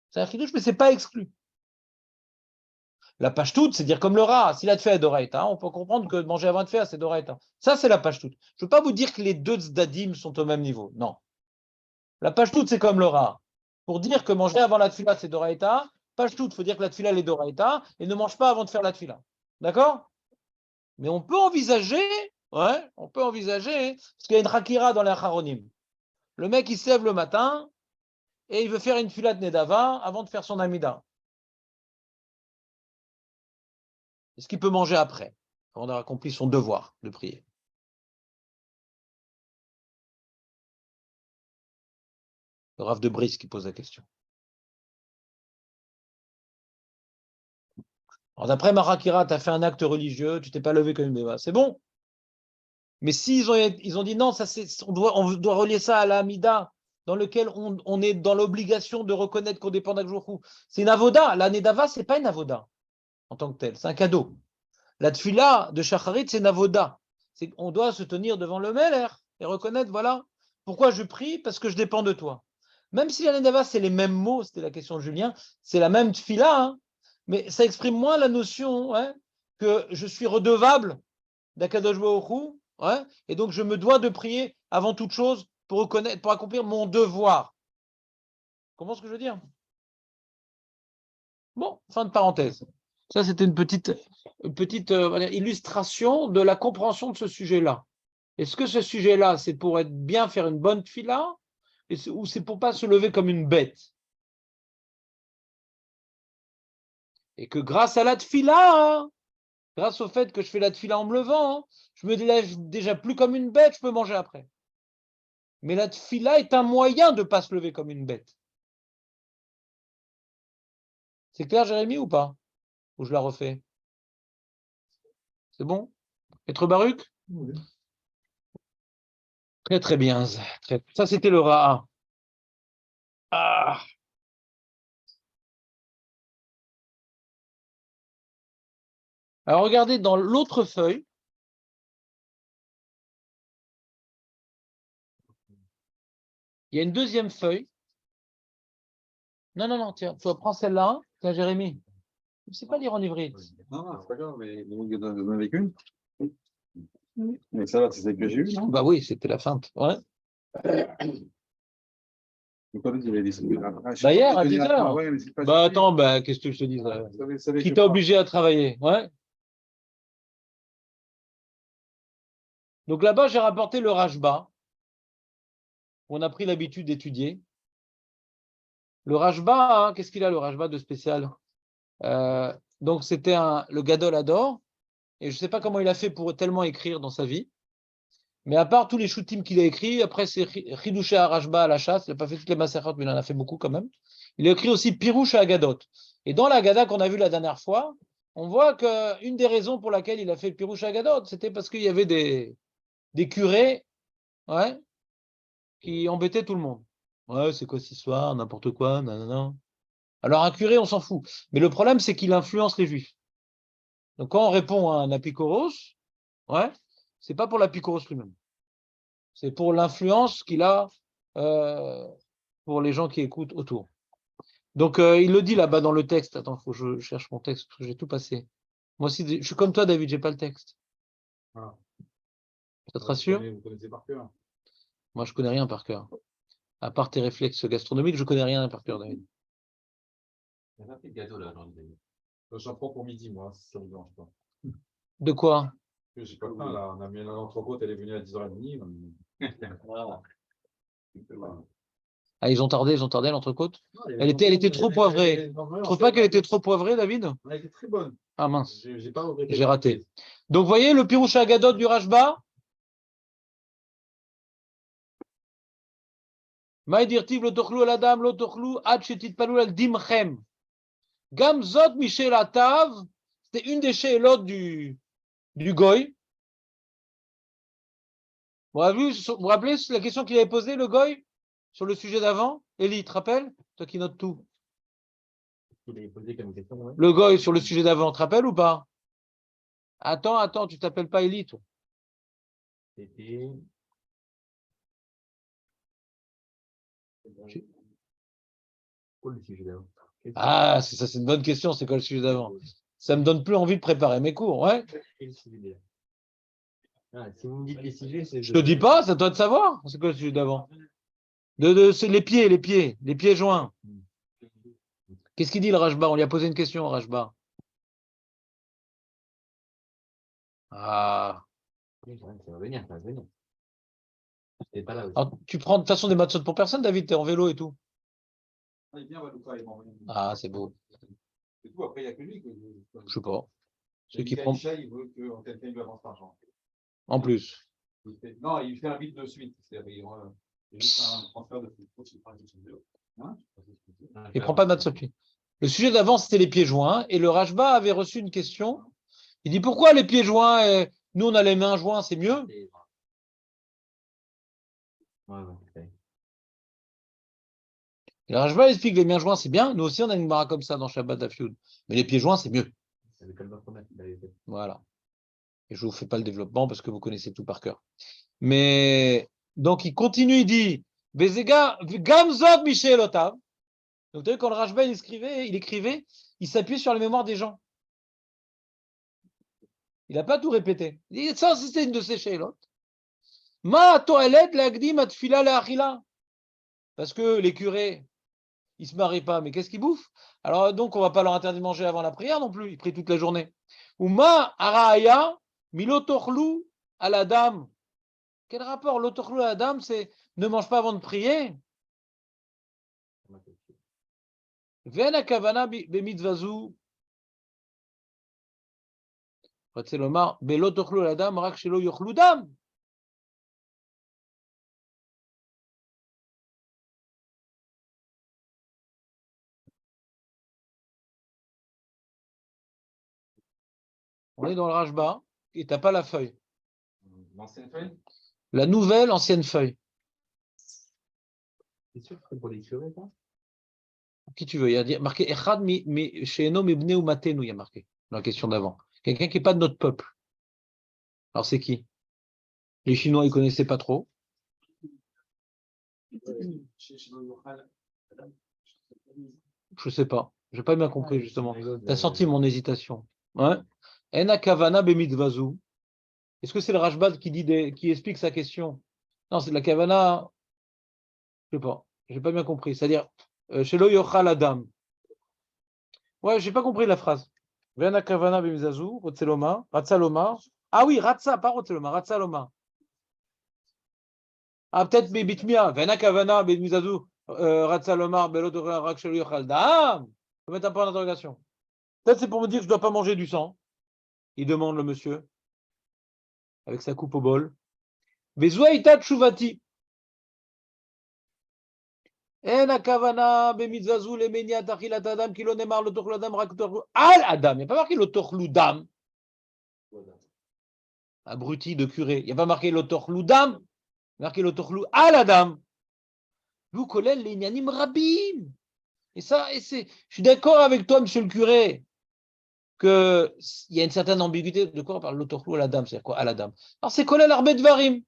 Speaker 1: C'est un chidouche, mais c'est pas exclu. La pashtout, c'est dire comme le rat. Si la tefila est d'oraïta, on peut comprendre que manger avant de faire, c'est d'oraïta. Ça, c'est la pashtout. Je ne veux pas vous dire que les deux tzdadim sont au même niveau. Non. La pashtout, c'est comme le rat. Pour dire que manger avant la tefila, c'est d'oraïta, pashtout, il faut dire que la tefila, elle est d'oraïta, et ne mange pas avant de faire la tefila. D'accord? Mais on peut envisager, parce qu'il y a une rakira dans les acharonim. Le mec, il se lève le matin, et il veut faire une tefila de nedava avant de faire son amida. Est-ce qu'il peut manger après, avant d'avoir accompli son devoir de prier? Le Rav de Brice qui pose la question. Alors d'après Marakira, tu as fait un acte religieux, tu t'es pas levé comme une béba, c'est bon. Mais s'ils ont dit non, ça on doit relier ça à l'amida, dans lequel on est dans l'obligation de reconnaître qu'on dépend d'Akjourou. C'est une avoda. La nedava, c'est pas une avoda en tant que telle, c'est un cadeau. La tfila de Shacharit, c'est une avoda. On doit se tenir devant le Meler et reconnaître, voilà, pourquoi je prie, parce que je dépends de toi. Même si la nedava, c'est les mêmes mots, c'était la question de Julien, c'est la même tfila, hein, mais ça exprime moins la notion que je suis redevable d'Akadosh Baruch Hu, et donc je me dois de prier avant toute chose pour accomplir mon devoir. Comment ce que je veux dire? Bon, fin de parenthèse. Ça, c'était une petite illustration de la compréhension de ce sujet-là. Est-ce que ce sujet-là, c'est pour être bien, faire une bonne tefila, ou c'est pour pas se lever comme une bête? Et que grâce à la tefila, grâce au fait que je fais la tefila en me levant, je me lève déjà plus comme une bête, je peux manger après. Mais la tefila est un moyen de ne pas se lever comme une bête. C'est clair, Jérémy, ou pas? Ou je la refais? C'est bon? Maître Baruch?
Speaker 2: Oui.
Speaker 1: Très très bien. Ça, c'était le Ra'a. Ah. Alors regardez dans l'autre feuille. Il y a une deuxième feuille. Non, tiens, tu prends celle-là. Tiens, Jérémy. Je ne sais pas lire en hybride.
Speaker 2: Non, c'est pas grave, mais vous en avez qu'une. Mais ça va, c'est celle que j'ai eue, non?
Speaker 1: Bah oui, c'était la feinte. Ouais.
Speaker 2: Quand vous avez distribué la
Speaker 1: Bah hier, à 10h.
Speaker 2: Ouais, mais c'est pas
Speaker 1: Bah attends, bah, qu'est-ce que je te dis?
Speaker 2: Vous savez
Speaker 1: Qui
Speaker 2: que
Speaker 1: t'a obligé à travailler? Ouais. Donc là-bas, j'ai rapporté le Rashba. On a pris l'habitude d'étudier. Le Rashba, hein, qu'est-ce qu'il a le Rashba de spécial? Donc c'était le Gadol Hador. Et je ne sais pas comment il a fait pour tellement écrire dans sa vie. Mais à part tous les shootim qu'il a écrits, après c'est Chidouché à Rashba à la chasse, il n'a pas fait toutes les Maserot, mais il en a fait beaucoup quand même. Il a écrit aussi Pirouche à Agadot. Et dans la Gada qu'on a vu la dernière fois, on voit qu'une des raisons pour laquelle il a fait le Pirouche à Agadot, c'était parce qu'il y avait des curés, ouais, qui embêtaient tout le monde. Ouais, c'est quoi cette histoire, n'importe quoi, nanana. Alors un curé, on s'en fout. Mais le problème, c'est qu'il influence les juifs. Donc quand on répond à un apikoros, ouais, c'est pas pour l'apikoros lui-même. C'est pour l'influence qu'il a pour les gens qui écoutent autour. Donc, il le dit là-bas dans le texte. Attends, il faut que je cherche mon texte, parce que j'ai tout passé. Moi aussi, je suis comme toi, David, j'ai pas le texte.
Speaker 2: Ah.
Speaker 1: Ça te rassure?
Speaker 2: Vous connaissez par cœur.
Speaker 1: Moi, je connais rien par cœur. À part tes réflexes gastronomiques, je connais rien par cœur, David.
Speaker 3: Il n'y a pas fait de gâteau là aujourd'hui.
Speaker 2: J'en prends pour midi, moi, si ça ne vous dérange pas.
Speaker 1: De quoi?
Speaker 2: J'ai pas faim, là. On a mis l'entrecôte, elle est venue à 10h30.
Speaker 1: Ah, ils ont tardé l'entrecôte? Elle était trop poivrée. Tu trouves pas qu'elle était trop poivrée, David?
Speaker 2: Elle était très bonne.
Speaker 1: Ah mince,
Speaker 2: J'ai pas regretté.
Speaker 1: j'ai raté. Donc, vous voyez le Pirouche Agadot du Rashba? Maïdirtiv lo tochlu al adam lo tochlu ad shetitpalu al dimchem. Gam zot Michel Atav, c'était une des she'elot du Goy. Vous vous rappelez la question qu'il avait posée, le Goy, sur le sujet d'avant? Élie, tu te rappelles? Toi qui notes tout.
Speaker 3: Il avait posé comme question, ouais.
Speaker 1: Le Goy sur le sujet d'avant, tu te rappelles ou pas? Attends, tu t'appelles pas Élie, toi.
Speaker 3: C'était. Quoi le sujet d'avant?
Speaker 1: Ah, c'est ça, c'est une bonne question, c'est quoi le sujet d'avant? Ça me donne plus envie de préparer mes cours, ouais.
Speaker 3: Quel sujet d'avant? Si vous me dites les sujets, c'est.
Speaker 1: Je te dis pas, c'est à toi de savoir. C'est quoi le sujet d'avant? C'est les pieds joints. Qu'est-ce qu'il dit le Rashba? On lui a posé une question au Rashba. Ah.
Speaker 3: Ça va venir, ça va venir. J'étais pas là aussi.
Speaker 1: Alors, tu prends de toute façon des matzot pour personne, David, t'es en vélo et tout.
Speaker 2: Il vient, Valouka, il m'a envoyé.
Speaker 1: Ah, c'est beau.
Speaker 2: C'est tout, après, il n'y a que lui.
Speaker 1: Je sais pas. Ceux qui
Speaker 2: Michael
Speaker 1: prend
Speaker 2: Isha, il veut que quelqu'un lui avance l'argent.
Speaker 1: en plus.
Speaker 2: Non, il fait un bit de suite. C'est-à-dire, juste un transfert de flux. Hein?
Speaker 1: Il prend pas de matzot. Lui. Le sujet d'avant, c'était les pieds joints. Et le Rashba avait reçu une question. Il dit pourquoi les pieds joints? Nous, on a les mains joints, c'est mieux.
Speaker 3: Ouais.
Speaker 1: Et le Rashba explique que les mains joints, c'est bien. Nous aussi, on a une mara comme ça dans Shabbat Dafyoud. Mais les pieds joints, c'est mieux. Voilà. Et je ne vous fais pas le développement parce que vous connaissez tout par cœur. Mais donc, il continue, il dit Bezega, Gamzot Michel Otav. Donc, vous savez, quand le Rashba il écrivait, il s'appuyait sur la mémoire des gens. Il n'a pas tout répété. Il dit ça, c'était une de ces Sheilot. Ma toilette l'agdim atfila la. Parce que les curés, ils ne se marient pas, mais qu'est-ce qu'ils bouffent? Alors, donc, on ne va pas leur interdire de manger avant la prière non plus. Ils prient toute la journée. Ou ma araya milotorlu à la dame. Quel rapport? L'otorlu à la dame, c'est ne mange pas avant de prier. Ven akavana bemitzvazu. C'est l'omar, belotorlu à la dame, rak shelo yochlu dam. On est dans le Rashba et tu n'as pas la feuille.
Speaker 2: L'ancienne feuille?
Speaker 1: La nouvelle ancienne feuille.
Speaker 3: C'est sûr que c'est pour les curés, ça?
Speaker 1: Qui tu veux? Il y a marqué Echad mi she'eno mibnei umatenu, il y a marqué dans la question d'avant. Quelqu'un qui n'est pas de notre peuple. Alors c'est qui? Les Chinois, ils ne connaissaient pas trop. Je ne sais pas. Je n'ai pas bien compris, justement. Tu as senti mon hésitation. Ouais. Ena kavana bemitzvazu. Est-ce que c'est le Rashba qui explique sa question? Non, c'est de la kavana. Je ne sais pas. Je n'ai pas bien compris. C'est-à-dire, Shelo yochal adam. Ouais, je n'ai pas compris la phrase. Ena kavana bemitzvazu, rotzeloma, ratzaloma. Ah oui, ratza, pas rotzeloma, ratzaloma. Ah, peut-être Bitmia, Vena Kavana, Bedmizazou, Ratsalomar, Belodora, Rakshelu, Khaldam. Je vais mettre un point d'interrogation. Peut-être c'est pour me dire que je ne dois pas manger du sang. Il demande le monsieur, avec sa coupe au bol. Vezouaïta Tchouvati. En akavana bemitzazou le meniat achilat adam ki lo nemar lo tochlou adam rak tochlou al adam. Il n'y a pas marqué lo tochlou dam. Abruti de curé. Il n'y a pas marqué lo tochlou dam. Il y a marqué lo tochlou al adam. Vous collez les nyanim rabim. Et ça, je suis d'accord avec toi, monsieur le curé, qu'il y a une certaine ambiguïté. De quoi on parle lo tochlou al adam? C'est quoi al adam? Alors c'est collé l'arbet varim.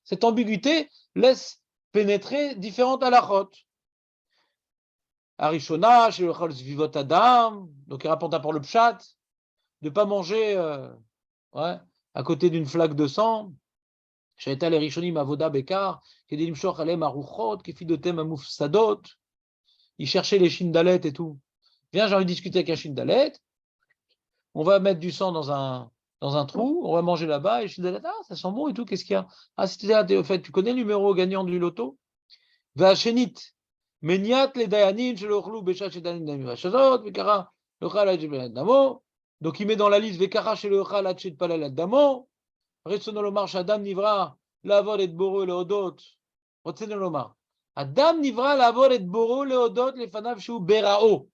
Speaker 1: Cette ambiguïté laisse pénétrer différentes halachot. Arishona, chez le Chol Zvivot Adam, donc il rapporte par le pshat, de ne pas manger à côté d'une flaque de sang. Shaita les Rishonim Avoda Bekar, Kedim Shoch Alem Aruchot, Kefidotem Amoufsadot. Il cherchait les shindalet et tout. Viens, j'ai envie de discuter avec un shindalet. On va mettre du sang dans un trou, on va manger là-bas, et shindalet, ça sent bon et tout, qu'est-ce qu'il y a? Ah, c'était au fait, tu connais le numéro gagnant du loto? Va Shenit. Meniat les dayanim chez l'ochlou béchat chez dayanim vachazot vekara l'ochal adjibel damo. Donc il met dans la liste vekara chez l'ochal adjibel palal damo. Retsonolomar shadam nivra lavor et boro leodot. Retsonolomar Adam nivra lavor et boro leodot les fanav shu berao.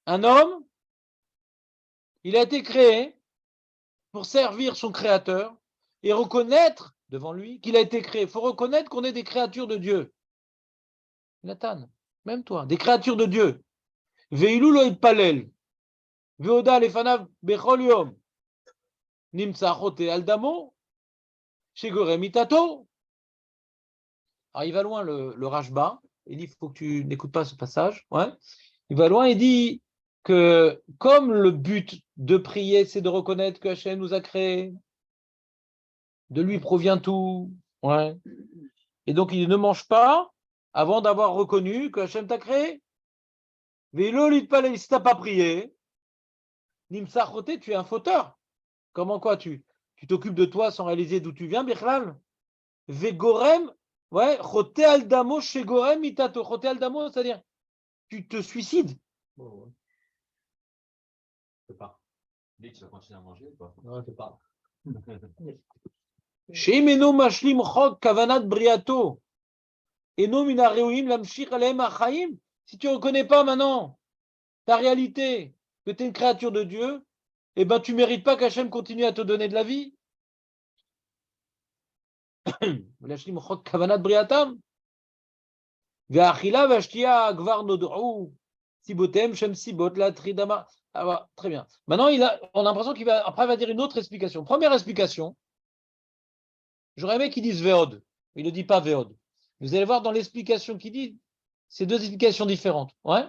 Speaker 1: Un homme, il a été créé pour servir son créateur et reconnaître devant lui qu'il a été créé. Il faut reconnaître qu'on est des créatures de Dieu. Nathan, même toi, des créatures de Dieu. Veilou lo itpalel. Veoda lefanav bechol yom. Nimsa chote aldamo. Shegore mitato. Alors il va loin le Rashba. Il dit, il faut que tu n'écoutes pas ce passage. Ouais. Il va loin et dit que comme le but de prier, c'est de reconnaître que Hachem nous a créés, de lui provient tout. Ouais. Et donc il ne mange pas avant d'avoir reconnu que Hachem t'a créé. Vélo l'itpalel, si tu n'as pas prié, Nimsa chote, tu es un fauteur. Comment quoi tu t'occupes de toi sans réaliser d'où tu viens, Bichlal? Vegorem, ouais, chote aldamo chez Gorem mitato. Chote aldamo, c'est-à-dire tu te suicides.
Speaker 3: Je sais pas.
Speaker 2: Dès que tu vas continuer à manger ou pas?
Speaker 3: Non, je sais pas.
Speaker 1: Chez Meno mashlim chok kavanat briato. Eno mina reoim lamshich aleem achaim. Si tu ne reconnais pas maintenant ta réalité, que tu es une créature de Dieu, eh ben, tu ne mérites pas qu'Hachem continue à te donner de la vie. Très bien. Maintenant, on a l'impression qu'il va, après, il va dire une autre explication. Première explication, j'aurais aimé qu'il dise Veod. Il ne dit pas Veod. Vous allez voir dans l'explication qu'il dit, c'est deux explications différentes. Ouais.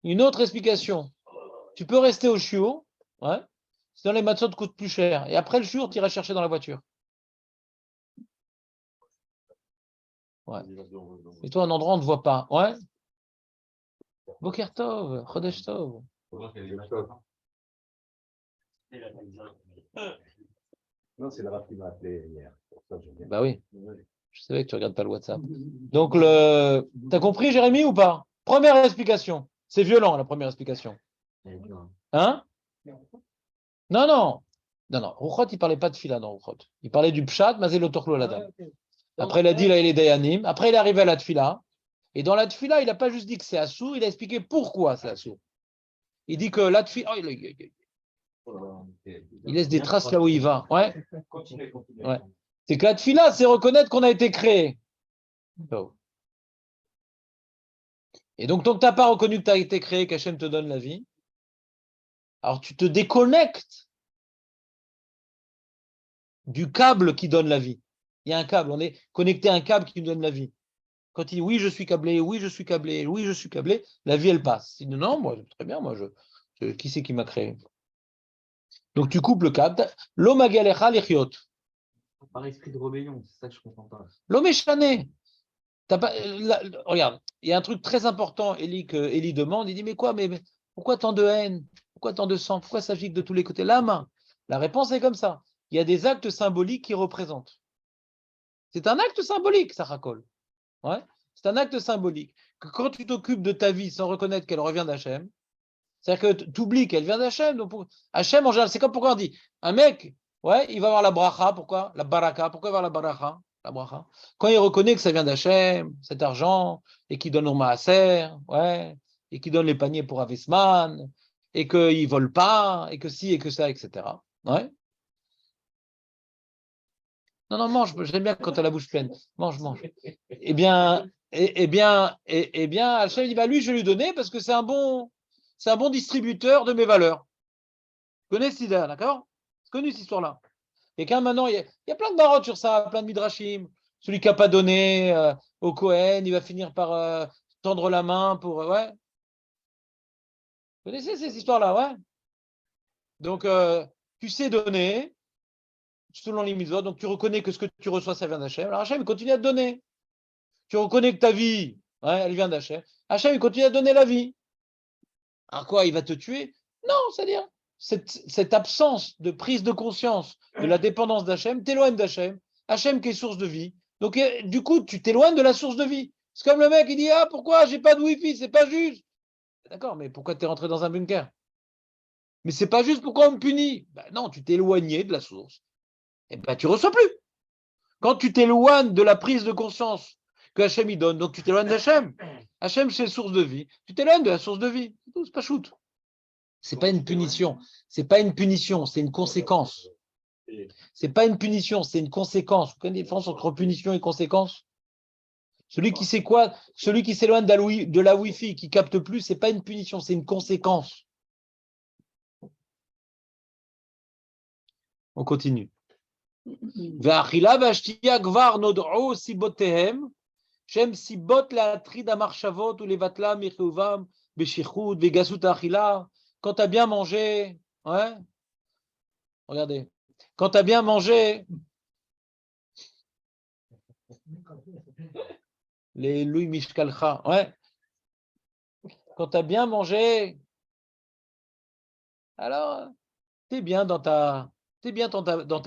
Speaker 1: Une autre explication. Tu peux rester au shiur, ouais, sinon les matzot coûtent plus cher. Et après le shiur, tu iras chercher dans la voiture. Ouais. Et toi, un endroit, on ne te voit pas. Ouais. Boker Tov, Chodesh Tov.
Speaker 2: Non, c'est le rap qui m'a appelé hier. Pour ça, je viens.
Speaker 1: Bah oui. Je savais que tu ne regardes pas le WhatsApp. Donc, t'as compris, Jérémy, ou pas? Première explication. C'est violent, la première explication. Hein? Non, non. Non, non. Rouchot, il ne parlait pas de fila dans Rouchot. Il parlait du pshat, mazé l'otorlo ladam. Après, il a dit, là, il est dayanim. Après, il est arrivé à la tfila. Et dans la tfila, il n'a pas juste dit que c'est assour, il a expliqué pourquoi c'est assour. Il dit que la tfila. Oh, il laisse des traces là où il va. Ouais. Ouais. C'est que la tfila, c'est reconnaître qu'on a été créé. Oh. Et donc, tant que tu n'as pas reconnu que tu as été créé, qu'Hachem te donne la vie, alors tu te déconnectes du câble qui donne la vie. Il y a un câble, on est connecté à un câble qui nous donne la vie. Quand il dit oui, je suis câblé, oui, je suis câblé, oui, je suis câblé, la vie, elle passe. Il dit non, moi, très bien, moi, qui c'est qui m'a créé? Donc tu coupes le câble. L'homme agalecha lichiot.
Speaker 3: Par esprit de rébellion, c'est ça que je comprends pas.
Speaker 1: L'homme est chané. Regarde, il y a un truc très important, Élie, que Élie demande. Il dit mais quoi, mais pourquoi tant de haine? Pourquoi tant de sang? Pourquoi ça gicle de tous les côtés? La main. La réponse est comme ça. il y a des actes symboliques qui représentent. C'est un acte symbolique, ça racole. Ouais. C'est un acte symbolique. Que quand tu t'occupes de ta vie sans reconnaître qu'elle revient d'Hachem, c'est-à-dire que tu oublies qu'elle vient d'Hachem. Donc Hachem, en général, c'est comme pourquoi on dit un mec, ouais, il va avoir la bracha, pourquoi? La baraka, pourquoi il va avoir la baraka? La bracha. Quand il reconnaît que ça vient d'Hachem, cet argent, et qu'il donne au maaser, ouais, et qu'il donne les paniers pour Avisman, et qu'il ne vole pas, et que si, et que ça, etc. Ouais. Non, mange, j'aime bien quand tu as la bouche pleine. Mange. Eh bien, Hachem dit, bah, lui, je vais lui donner parce que c'est un bon distributeur de mes valeurs. Vous connaissez cette idée, d'accord? C'est connu cette histoire-là. Et quand maintenant, il y a plein de barottes sur ça, plein de midrashim. Celui qui n'a pas donné au Kohen, il va finir par tendre la main pour. Ouais. Vous connaissez ces histoires-là, ouais? Donc, tu sais donner selon les mitzvot, donc tu reconnais que ce que tu reçois, ça vient d'Hachem. Alors Hachem, il continue à te donner. Tu reconnais que ta vie, ouais, elle vient d'Hachem. Hachem, il continue à te donner la vie. Alors quoi, il va te tuer? Non, c'est-à-dire, cette absence de prise de conscience de la dépendance d'Hachem t'éloigne d'Hachem. Hachem qui est source de vie. Donc, du coup, tu t'éloignes de la source de vie. C'est comme le mec, il dit, ah, pourquoi j'ai pas de Wi-Fi? C'est pas juste. D'accord, mais pourquoi tu es rentré dans un bunker? Mais c'est pas juste, pourquoi on me punit? Ben non, tu t'es éloigné de la source. Et ben, tu reçois plus. Quand tu t'éloignes de la prise de conscience que Hachem y donne, donc tu t'éloignes d'Hachem. Hachem, c'est source de vie. Tu t'éloignes de la source de vie. C'est pas shoot. C'est pas une punition. C'est pas une punition, c'est une conséquence. C'est pas une punition, c'est une conséquence. Vous connaissez la différence entre punition et conséquence? Celui qui sait quoi? Celui qui s'éloigne de la Wi-Fi, qui capte plus, c'est pas une punition, c'est une conséquence. On continue. והאכילה והשתייה כבר נודעו סיבותיהם, שהם סיבות להטריד המחשבות ולבטלה מחיובם בשכרות וגסות האכילה. Quand tu as bien mangé, ouais, regardez, quand tu as bien mangé, les Louis Mishkalcha, ouais, quand tu as bien mangé, alors tu es bien dans ta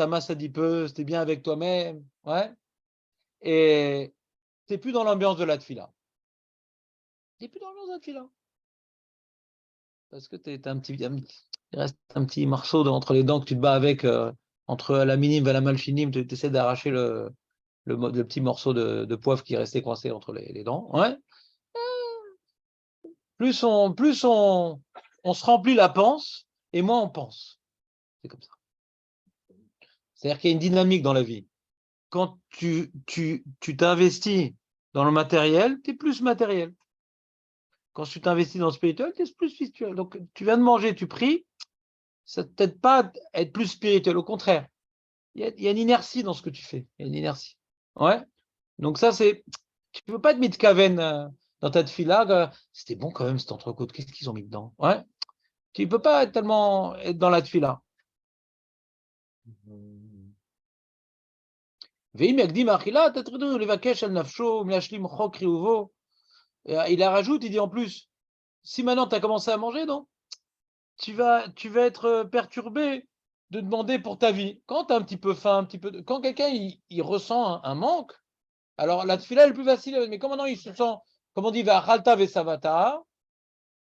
Speaker 1: masse adipeuse, tu es bien avec toi-même, ouais, et tu n'es plus dans l'ambiance de la tfila. Tu n'es plus dans l'ambiance de la tfila. Parce que il reste un petit morceau entre les dents que tu te bats avec, entre la minime et la malfinime, tu essaies d'arracher le petit morceau de poivre qui est resté coincé entre les dents. Ouais. Plus on se remplit la panse, et moins on pense. C'est comme ça. C'est-à-dire qu'il y a une dynamique dans la vie. Quand tu t'investis dans le matériel, tu es plus matériel. Quand tu t'investis dans le spirituel, tu es plus spirituel. Donc, tu viens de manger, tu pries, ça ne t'aide pas à être plus spirituel. Au contraire, il y a une inertie dans ce que tu fais. Il y a une inertie. Ouais. Donc, ça, c'est. Tu ne peux pas te mettre kaven dans ta tefila. C'était bon quand même, cette entrecôte. Qu'est-ce qu'ils ont mis dedans? Ouais. Tu ne peux pas tellement être dans la tefila. Il la rajoute, il dit en plus, si maintenant tu as commencé à manger, non, tu vas être perturbé de demander pour ta vie. Quand tu as un petit peu faim, quand quelqu'un il ressent un manque, alors la tefila est le plus facile, mais quand maintenant il se sent, comme on dit, va halta vesavata,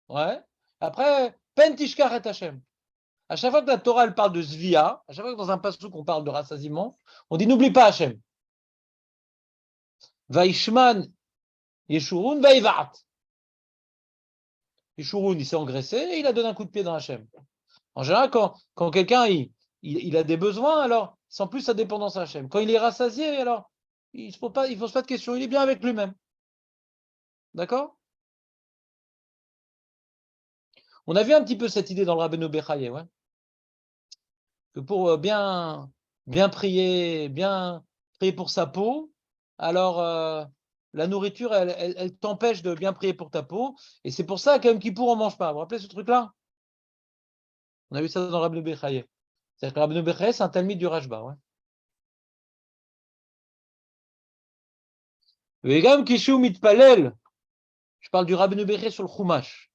Speaker 1: ouais, après, pentishkar et Hashem. À chaque fois que la Torah elle parle de zvia, à chaque fois que dans un passouk on parle de rassasiement, on dit n'oublie pas Hashem. Vaishman Yeshurun Vaivat. Yeshurun, il s'est engraissé et il a donné un coup de pied dans Hachem. En général, quand quelqu'un il a des besoins, alors il sent plus sa dépendance à Hachem. Quand il est rassasié, alors il ne pose pas de questions, il est bien avec lui-même. D'accord? On a vu un petit peu cette idée dans le Rabbeinu Bechaye, ouais. Que pour bien prier pour sa peau, alors la nourriture, elle t'empêche de bien prier pour ta peau. Et c'est pour ça qu'à Yom Kippour, on ne mange pas. Vous vous rappelez ce truc-là? On a vu ça dans le Rabbeinu Bechaye. C'est-à-dire que le Rabbeinu Bechaye, c'est un talmide du Rashba. Ouais. Vegam Kishu Mitpalel. Je parle du Rabbeinu Bechaye sur le Chumash.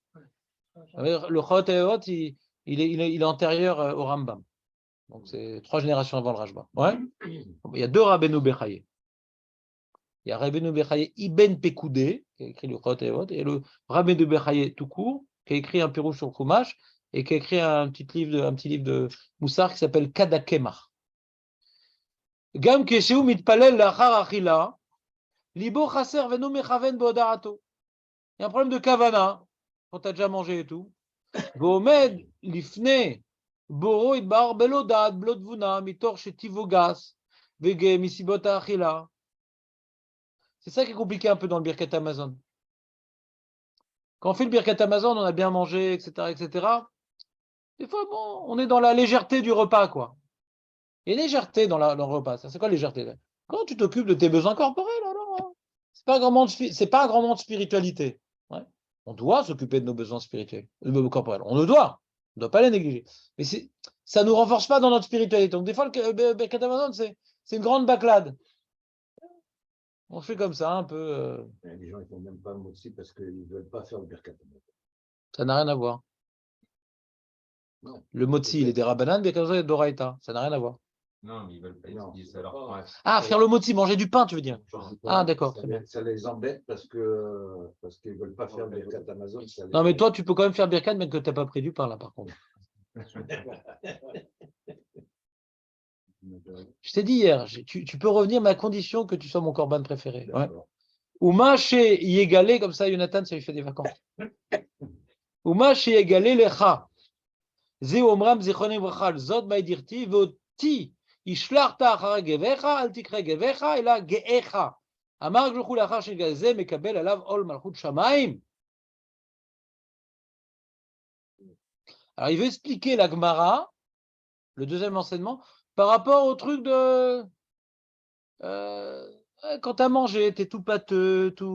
Speaker 1: Le Chot et Hot, il est antérieur au Rambam. Donc, c'est 3 générations avant le Rajba. Ouais. Il y a 2 Rabbeinu Bechaye. Il y a Rabbeinu Bechaye Ibn Pekoudé, qui a écrit le Chot et Hot, et le Rabbeinu Bechaye tout court, qui a écrit un Pirouche sur le Chumash, et qui a écrit un petit livre de Moussar qui s'appelle Kadakemar. Gam Keshu Mitpalel Lachar Achila, Libo Chaser Venu Mechaven Beodarato. Il y a un problème de Kavana, quand tu as déjà mangé et tout. Gomed Lifne. Boro idbar belodad blodvuna mitor shetivogas vege misibota achila. C'est ça qui est compliqué un peu dans le Birkat Amazon. Quand on fait le Birkat Amazon, on a bien mangé, etc., etc. Des fois, bon, on est dans la légèreté du repas, quoi. Il y a une légèreté dans le repas. C'est quoi légèreté? Quand tu t'occupes de tes besoins corporels, alors, c'est pas un grand moment de spiritualité. Ouais. On doit s'occuper de nos besoins spirituels, corporels. On le doit. On ne doit pas les négliger. Mais ça ne nous renforce pas dans notre spiritualité. Donc, des fois, le Birkat Amazon, c'est une grande bâclade. On fait comme ça, un peu.
Speaker 5: Les gens ne font même pas le motzi parce qu'ils ne veulent pas faire le Birkat Amazon.
Speaker 1: Ça n'a rien à voir.
Speaker 5: Non.
Speaker 1: Le motzi, il est des Rabbanan, Birkat Amazon est d'Oraïta. Ça n'a rien à voir.
Speaker 3: Non, mais ils veulent pas.
Speaker 5: Non.
Speaker 3: Ils disent ça leur prend.
Speaker 1: Ah, faire le motzi, manger du pain, tu veux dire? Ah, d'accord.
Speaker 5: Ça les embête parce qu'ils ne veulent pas faire le Birkat Amazon.
Speaker 1: Non, mais toi, tu peux quand même faire Birkat, mais que tu n'as pas pris du pain, là, par contre. Je t'ai dit hier, tu peux revenir, mais à condition que tu sois mon corban préféré. Ouais. Ou chez Yégalé, comme ça, Jonathan, ça lui fait des vacances. Ou chez Yégalé, lecha. Zé omram zichonim vrachal zot baidirti, voti ishlarta achara gevecha, al tikre gevecha, et là, geecha. Amar gluchou lachar shel gazé, mekabel alav ol malchut shamaim. Alors, il veut expliquer la Gemara, le deuxième enseignement, par rapport au truc de quand tu as mangé, tu es tout pâteux, tu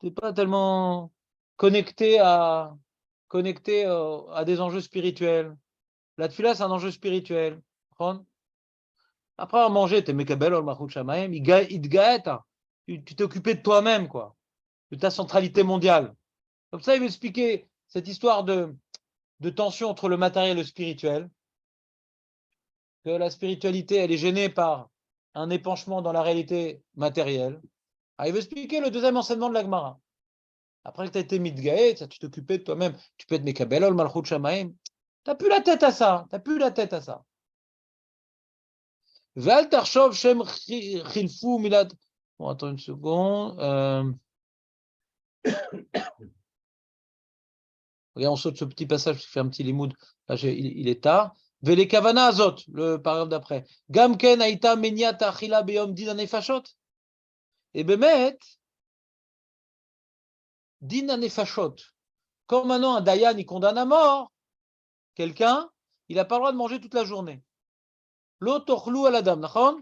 Speaker 1: n'es pas tellement connecté à des enjeux spirituels. La tefila, c'est un enjeu spirituel. Après avoir mangé, tu es mekabel ol malchut shamayim, tu t'es occupé de toi-même, quoi, de ta centralité mondiale. Comme ça, il veut expliquer cette histoire de tension entre le matériel et le spirituel. Que la spiritualité, elle est gênée par un épanchement dans la réalité matérielle. Il veut expliquer le deuxième enseignement de la Gemara. Après que tu as été mitgaé, tu t'occupais de toi-même, tu peux être mekabelol, malchut shamaim. Tu n'as plus la tête à ça. Tu n'as plus la tête à ça. Val tarshov shem chilfu milad. Bon, attends une seconde. Regarde, on saute ce petit passage, je fais un petit limoud. Là, il est tard. Vele kavana azot, le paragraphe d'après. Gamken aïta meniat achila beyom din anefashot. Et bemet, din anefashot. Comme maintenant un dayan, il condamne à mort quelqu'un, il n'a pas le droit de manger toute la journée. Lo tochlu à la dame, nachon?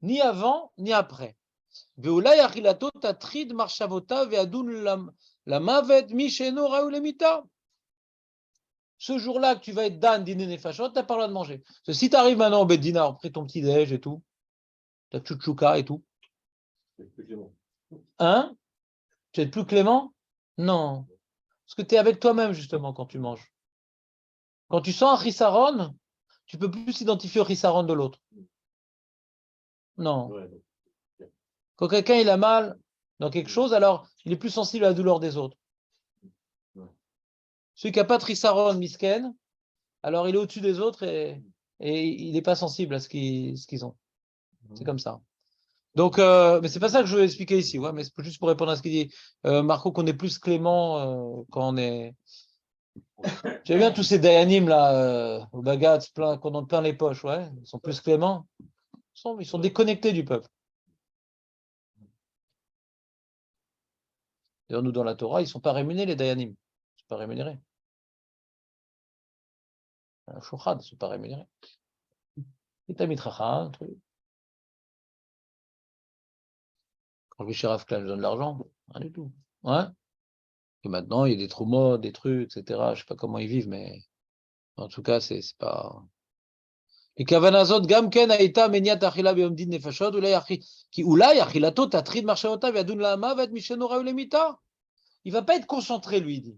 Speaker 1: Ni avant, ni après. Veulay achilato tatrid marshavota veadun la mavet misheno raoul emita. Ce jour-là que tu vas être dan dîner nefashot, tu n'as pas le droit de manger. Parce que si tu arrives maintenant au Beddina, après ton petit-déj et tout, ta tchouchouka et tout. Hein? Tu es plus clément? Non. Parce que tu es avec toi-même, justement, quand tu manges. Quand tu sens un chisaron, tu peux plus s'identifier au chisaron de l'autre. Non. Quand quelqu'un il a mal dans quelque chose, alors il est plus sensible à la douleur des autres. Celui qui n'a pas de chisaron misken, alors il est au-dessus des autres et il n'est pas sensible à ce qu'ils ont. C'est comme ça. Donc, mais c'est pas ça que je veux expliquer ici, ouais, mais c'est juste pour répondre à ce qu'il dit Marco, qu'on est plus clément quand on est. J'aime bien tous ces dayanim là, au Bagat, qu'on en plein les poches, ouais, ils sont plus cléments. Ils sont déconnectés du peuple. D'ailleurs, nous dans la Torah, ils ne sont pas rémunérés, les dayanim. Ils ne sont pas rémunérés. Un shochad, ils ne sont pas rémunérés. Et t'as mitracha, un truc. Quand je vais chez Rav Klein, je donne de l'argent, rien du tout. Ouais. Et maintenant, il y a des traumas, des trucs, etc. Je ne sais pas comment ils vivent, mais en tout cas, c'est pas. Et kavanazot gamken aïta meniat achila beyom din nefashot ki ulay achilato tatrid marshavotav yadun la'ama vet misheno raou lemita. Il va pas être concentré, lui, il dit.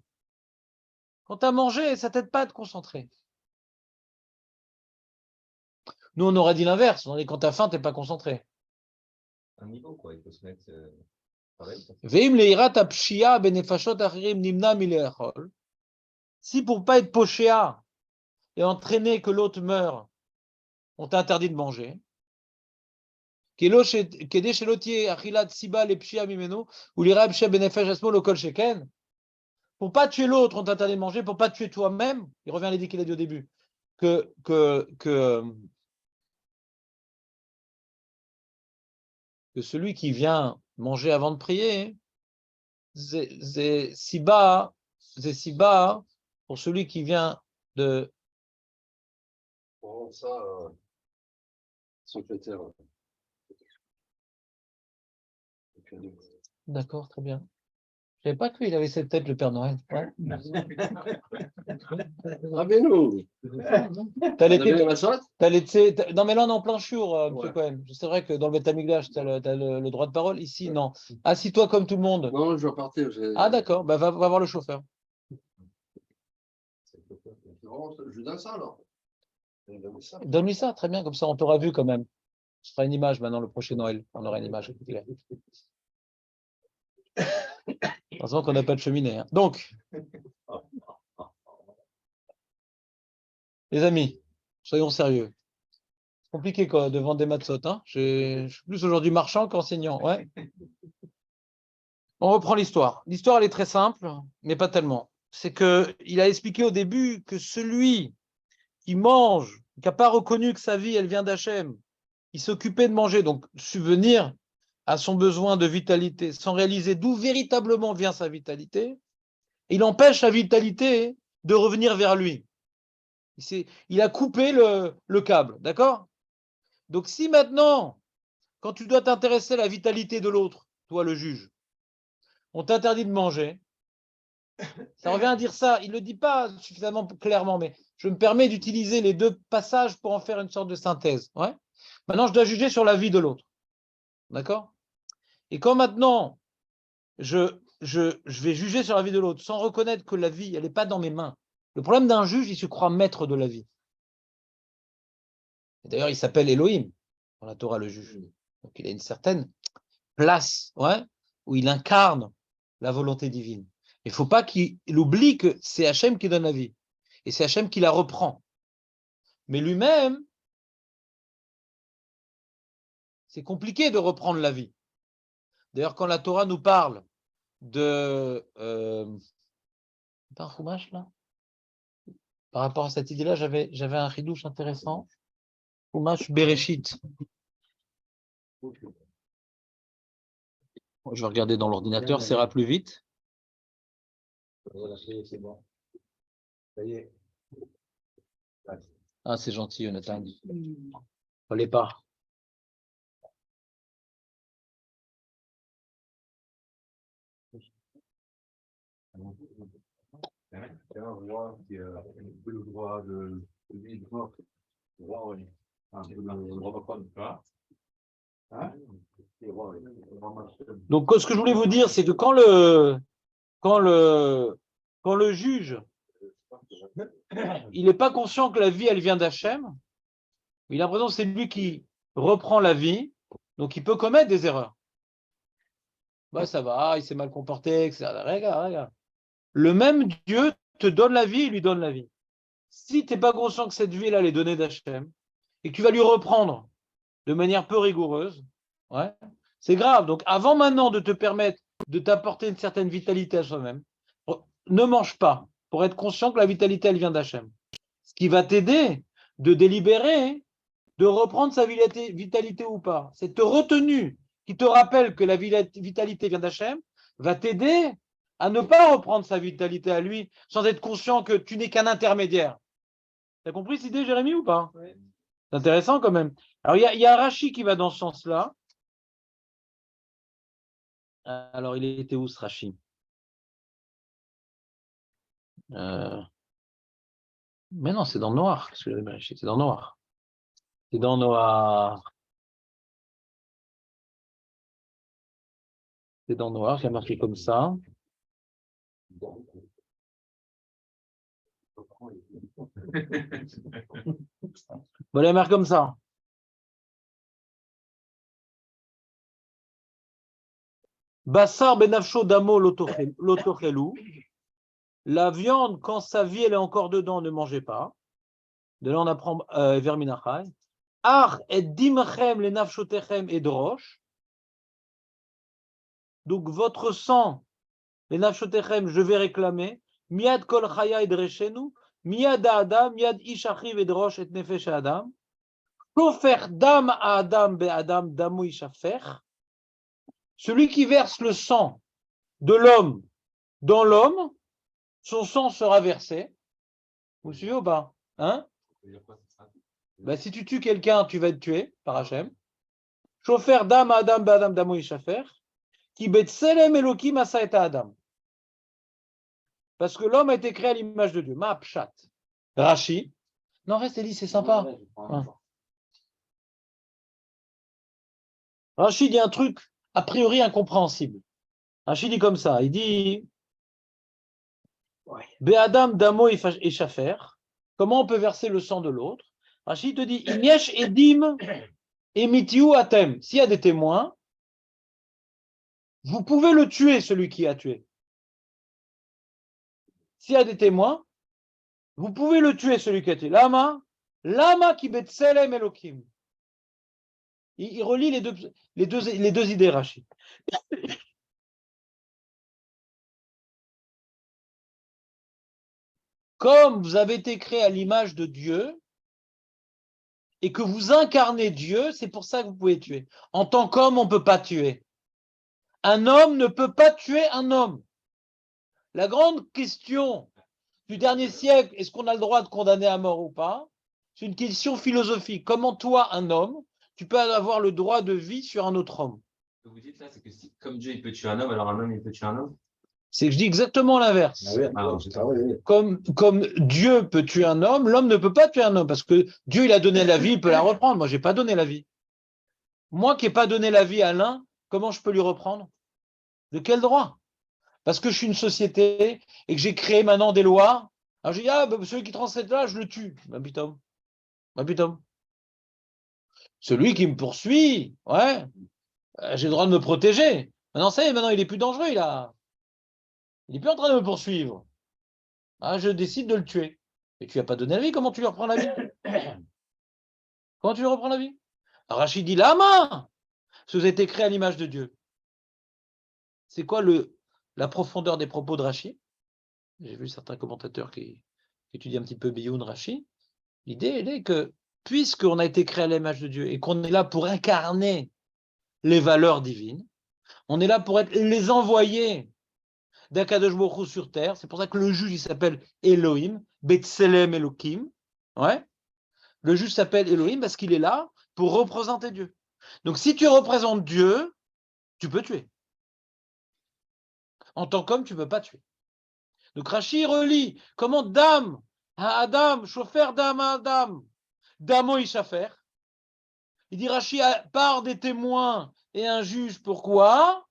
Speaker 1: Quand tu as mangé, ça ne t'aide pas à te concentrer. Nous, on aurait dit l'inverse. On dit quand tu as faim, tu n'es pas concentré.
Speaker 3: Un niveau, quoi. Il faut se mettre pareil.
Speaker 1: Veim leirat apshia benefashot achirim nimna mileachol. Si pour ne pas être pochéa et entraîner que l'autre meure, on t'a interdit de manger. Kede shelotier achilat siba le pshia mimeno ou lira pshia benefesh asmo lo kol sheken. Pour pas tuer l'autre, on t'interdit de manger. Pour pas tuer toi-même, il revient à l'idée qu'il a dit au début, que celui qui vient manger avant de prier, c'est si bas pour celui qui vient de...
Speaker 5: Pour rendre ça secrétaire.
Speaker 1: D'accord, très bien. Je ne savais pas qu'il avait cette tête, le Père Noël. Ouais.
Speaker 5: Rappelez-nous.
Speaker 1: Non, mais là, on est en plein chiour, M. Cohen. C'est vrai que dans le Beth Amikdash, tu as le droit de parole. Ici, non. Assis-toi comme tout le monde.
Speaker 5: Non, je vais partir.
Speaker 1: Ah, d'accord. Bah, va voir le chauffeur.
Speaker 5: Je donne ça alors.
Speaker 1: Donne-lui ça, très bien. Comme ça, on t'aura vu quand même. Ce sera une image maintenant, le prochain Noël. On aura une image. Heureusement qu'on n'a pas de cheminée. Hein. Donc, les amis, soyons sérieux. C'est compliqué quoi, de vendre des matzot. Hein. Je suis plus aujourd'hui marchand qu'enseignant. Ouais. On reprend l'histoire. L'histoire, elle est très simple, mais pas tellement. C'est qu'il a expliqué au début que celui qui mange, qui n'a pas reconnu que sa vie, elle vient d'Hachem, il s'occupait de manger, donc subvenir à son besoin de vitalité, sans réaliser d'où véritablement vient sa vitalité, il empêche sa vitalité de revenir vers lui. Il a coupé le câble, d'accord? Donc si maintenant, quand tu dois t'intéresser à la vitalité de l'autre, toi le juge, on t'interdit de manger, ça revient à dire ça, il ne le dit pas suffisamment clairement, mais je me permets d'utiliser les deux passages pour en faire une sorte de synthèse. Ouais. Maintenant, je dois juger sur la vie de l'autre. D'accord? Et quand maintenant, je vais juger sur la vie de l'autre sans reconnaître que la vie, elle n'est pas dans mes mains. Le problème d'un juge, il se croit maître de la vie. D'ailleurs, il s'appelle Elohim dans la Torah, le juge. Donc, il a une certaine place, ouais, où il incarne la volonté divine. Il ne faut pas qu'il oublie que c'est Hachem qui donne la vie. Et c'est Hachem qui la reprend. Mais lui-même, c'est compliqué de reprendre la vie. D'ailleurs, quand la Torah nous parle de... un Chumash, là. Par rapport à cette idée-là, j'avais un ridouche intéressant. Chumash Bereshit. Je vais regarder dans l'ordinateur, ça ira plus vite.
Speaker 5: C'est bon. Ça y est.
Speaker 1: Ah, c'est gentil, Jonathan. Fallait pas.
Speaker 5: C'est un roi qui a le droit de vivre. Roi, oui. Le roi va prendre. Hein?
Speaker 1: Donc, ce que je voulais vous dire, c'est que quand le juge, il n'est pas conscient que la vie, elle vient d'Hachem, il a l'impression que c'est lui qui reprend la vie, donc il peut commettre des erreurs. Bah, ça va, il s'est mal comporté, etc. Regarde. Le même Dieu te donne la vie, il lui donne la vie. Si tu n'es pas conscient que cette vie-là, elle est donnée d'Hachem, et que tu vas lui reprendre de manière peu rigoureuse, ouais, c'est grave. Donc, avant maintenant de te permettre de t'apporter une certaine vitalité à soi-même, ne mange pas pour être conscient que la vitalité, elle vient d'Hachem. Ce qui va t'aider de délibérer, de reprendre sa vitalité ou pas. Cette retenue qui te rappelle que la vitalité vient d'Hachem va t'aider à ne pas reprendre sa vitalité à lui sans être conscient que tu n'es qu'un intermédiaire. Tu as compris cette idée, Jérémy, ou pas?
Speaker 4: Ouais.
Speaker 1: C'est intéressant quand même. Alors, il y a un Rashi qui va dans ce sens-là. Alors, il était où ce Rashi? Mais non, c'est dans le noir. C'est dans le noir. C'est dans le noir. C'est dans le noir, j'ai marqué comme ça. On va les mettre comme ça. Bassar benafsho damo l'otochelu. La viande, quand sa vie elle est encore dedans, ne mangez pas. De là, on apprend verminachai. Ar et dimchem les nafshotechem et drosh. Donc, votre sang, les nafshotechem, je vais réclamer. Miad kol chaya et dreshenu. Miad adam, miad ish achiv et drosh et nefesh adam. Shofer dam à adam be adam damu ishafer. Celui qui verse le sang de l'homme dans l'homme, son sang sera versé. Vous suivez ou pas? Hein? Ben, si tu tues quelqu'un, tu vas être tué par Hachem. Shofer dam adam be adam damu ishafer. Ki betselem elokim asa et adam. Parce que l'homme a été créé à l'image de Dieu. Ma pshat. Rashi. Non, reste, Elie, c'est sympa. Ouais. Rashi dit un truc a priori incompréhensible. Rashi dit comme ça. Il dit Be'adam damo ishafer. Comment on peut verser le sang de l'autre? Rashi te dit Imyesh edim emitiu atem. S'il y a des témoins, vous pouvez le tuer, celui qui a tué. S'il y a des témoins, vous pouvez le tuer, celui qui a tué. Lama ki betselem elokim. Il relie les deux idées, Rashi. Comme vous avez été créé à l'image de Dieu et que vous incarnez Dieu, c'est pour ça que vous pouvez tuer. En tant qu'homme, on ne peut pas tuer. Un homme ne peut pas tuer un homme. La grande question du dernier siècle, est-ce qu'on a le droit de condamner à mort ou pas? C'est une question philosophique. Comment toi, un homme, tu peux avoir le droit de vie sur un autre homme?
Speaker 3: Ce que vous dites là, c'est que si, comme Dieu il peut tuer un homme, alors un homme il peut tuer un homme?
Speaker 1: C'est que je dis exactement l'inverse. Comme Dieu peut tuer un homme, l'homme ne peut pas tuer un homme, parce que Dieu il a donné la vie, il peut la reprendre. Moi, je n'ai pas donné la vie. Moi qui n'ai pas donné la vie à l'un, comment je peux lui reprendre? De quel droit? Parce que je suis une société et que j'ai créé maintenant des lois. Alors je dis, celui qui transgresse là, je le tue. Putain. Celui qui me poursuit, ouais, j'ai le droit de me protéger. Maintenant, ça y est, maintenant il est plus dangereux, il n'est plus en train de me poursuivre. Je décide de le tuer. Mais tu lui as pas donné la vie, comment tu lui reprends la vie? Comment tu lui reprends la vie? Alors Rachid dit, la main, parce que vous avez été créé à l'image de Dieu. C'est quoi la profondeur des propos de Rashi? J'ai vu certains commentateurs qui étudient un petit peu Bioun Rashi. L'idée, elle est que, puisqu'on a été créé à l'image de Dieu et qu'on est là pour incarner les valeurs divines, on est là pour être les envoyés d'Akadosh Baruch Hu sur terre. C'est pour ça que le juge, il s'appelle Elohim, Betselem Elohim. Ouais. Le juge s'appelle Elohim parce qu'il est là pour représenter Dieu. Donc, si tu représentes Dieu, tu peux tuer. En tant qu'homme, tu ne peux pas tuer. Donc Rashi relie comment Dam à Adam, chauffeur Dam à Adam, Damo Ishafer. Il dit Rashi part des témoins et un juge. Pourquoi?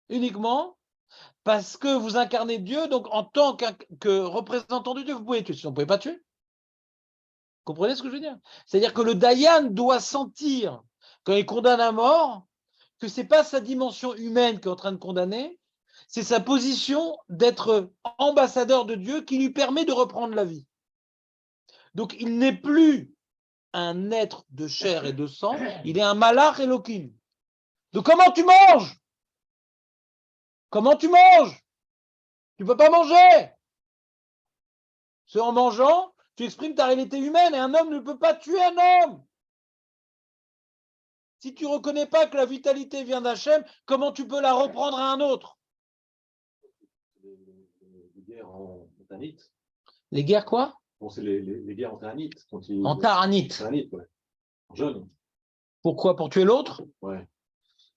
Speaker 1: Uniquement parce que vous incarnez Dieu, donc en tant que représentant de Dieu, vous pouvez tuer. Sinon, vous ne pouvez pas tuer. Vous comprenez ce que je veux dire? C'est-à-dire que le Dayan doit sentir, quand il condamne à mort, que ce n'est pas sa dimension humaine qui est en train de condamner, c'est sa position d'être ambassadeur de Dieu qui lui permet de reprendre la vie. Donc, il n'est plus un être de chair et de sang, il est un malach Elohim. Donc, comment tu manges? Comment tu manges? Tu ne peux pas manger. C'est en mangeant, tu exprimes ta réalité humaine et un homme ne peut pas tuer un homme. Si tu ne reconnais pas que la vitalité vient d'Hachem, comment tu peux la reprendre à un autre?
Speaker 5: Les guerres en Tanit.
Speaker 1: Les guerres quoi?
Speaker 5: Bon, c'est les guerres en Tanit.
Speaker 1: En Taranit.
Speaker 5: Ouais. En jeune.
Speaker 1: Pourquoi? Pour tuer l'autre?
Speaker 5: Ouais.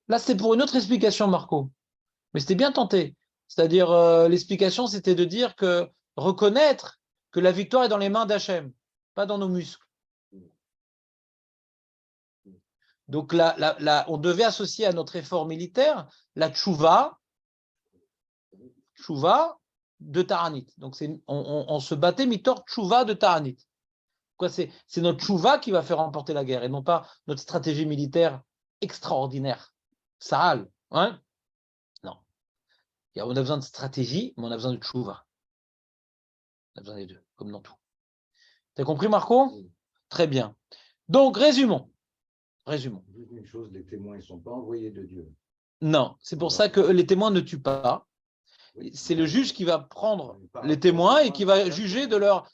Speaker 1: Là, c'était pour une autre explication, Marco. Mais c'était bien tenté. C'est-à-dire, l'explication, c'était de dire que reconnaître que la victoire est dans les mains d'Hachem, pas dans nos muscles. Donc, on devait associer à notre effort militaire la tchouva. Tchouva, de Taranit. Donc, on se battait mitor tchouva de Taranit. C'est notre tchouva qui va faire remporter la guerre et non pas notre stratégie militaire extraordinaire. Sahal. Hein? Non. On a besoin de stratégie, mais on a besoin de tchouva. On a besoin des deux, comme dans tout. T'as compris, Marco? Très bien. Donc, résumons.
Speaker 6: Juste une chose, les témoins ne sont pas envoyés de Dieu.
Speaker 1: Non, c'est pour ça que les témoins ne tuent pas. C'est le juge qui va prendre les témoins et qui va juger de leur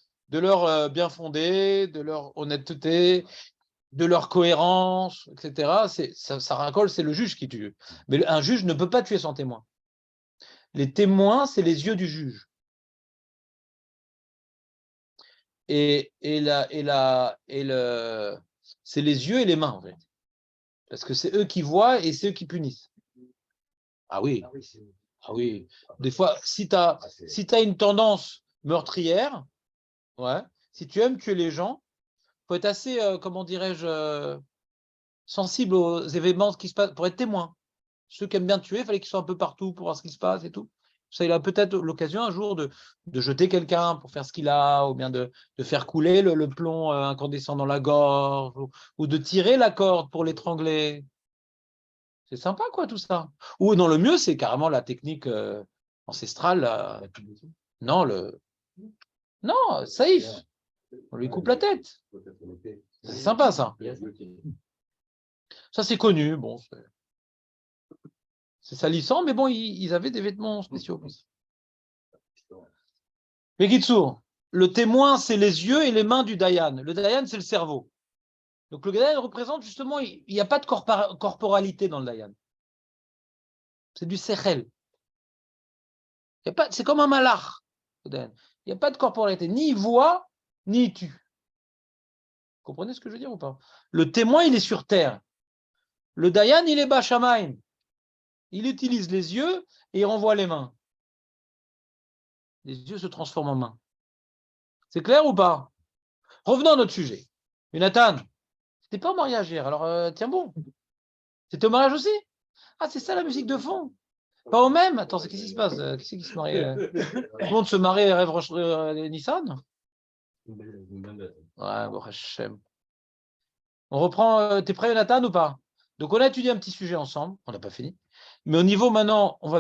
Speaker 1: bien fondé, de leur honnêteté, de leur cohérence, etc. Ça racole, c'est le juge qui tue. Mais un juge ne peut pas tuer son témoin. Les témoins, c'est les yeux du juge. C'est les yeux et les mains, en fait. Parce que c'est eux qui voient et c'est eux qui punissent. Ah oui. Ah oui. Des fois, si tu as une tendance meurtrière, ouais, si tu aimes tuer les gens, il faut être assez, comment dirais-je, sensible aux événements qui se passent pour être témoin. Ceux qui aiment bien tuer, il fallait qu'ils soient un peu partout pour voir ce qui se passe et tout. Ça, il a peut-être l'occasion un jour de jeter quelqu'un pour faire ce qu'il a, ou bien de faire couler le plomb incandescent dans la gorge, ou de tirer la corde pour l'étrangler. C'est sympa, quoi, tout ça. Ou non, le mieux, c'est carrément la technique ancestrale. Non, safe. On lui coupe la tête. C'est sympa, ça. Ça, c'est connu. Bon, c'est salissant, mais bon, ils avaient des vêtements spéciaux. Mais Gitsour, le témoin, c'est les yeux et les mains du Dayan. Le Dayan, c'est le cerveau. Donc, le Dayan représente justement, il n'y a pas de corporalité dans le Dayan. C'est du sechel. C'est comme un malach. Il n'y a pas de corporalité. Ni il voit, ni il tue. Vous comprenez ce que je veux dire ou pas? Le témoin, il est sur terre. Le Dayan, il est Bachamaïn. Il utilise les yeux et il renvoie les mains. Les yeux se transforment en mains. C'est clair ou pas? Revenons à notre sujet. Jonathan, c'était pas au mariage hier, alors tiens bon. C'était au mariage aussi? Ah, c'est ça la musique de fond? Pas au même? Attends, qu'est-ce qui se passe? Qui c'est qui se marie? Tout le monde se marie rêve Nissan? Ouais, bon, Hachem. On reprend. T'es prêt, Jonathan, ou pas? Donc, on a étudié un petit sujet ensemble. On n'a pas fini. Mais au niveau maintenant, on va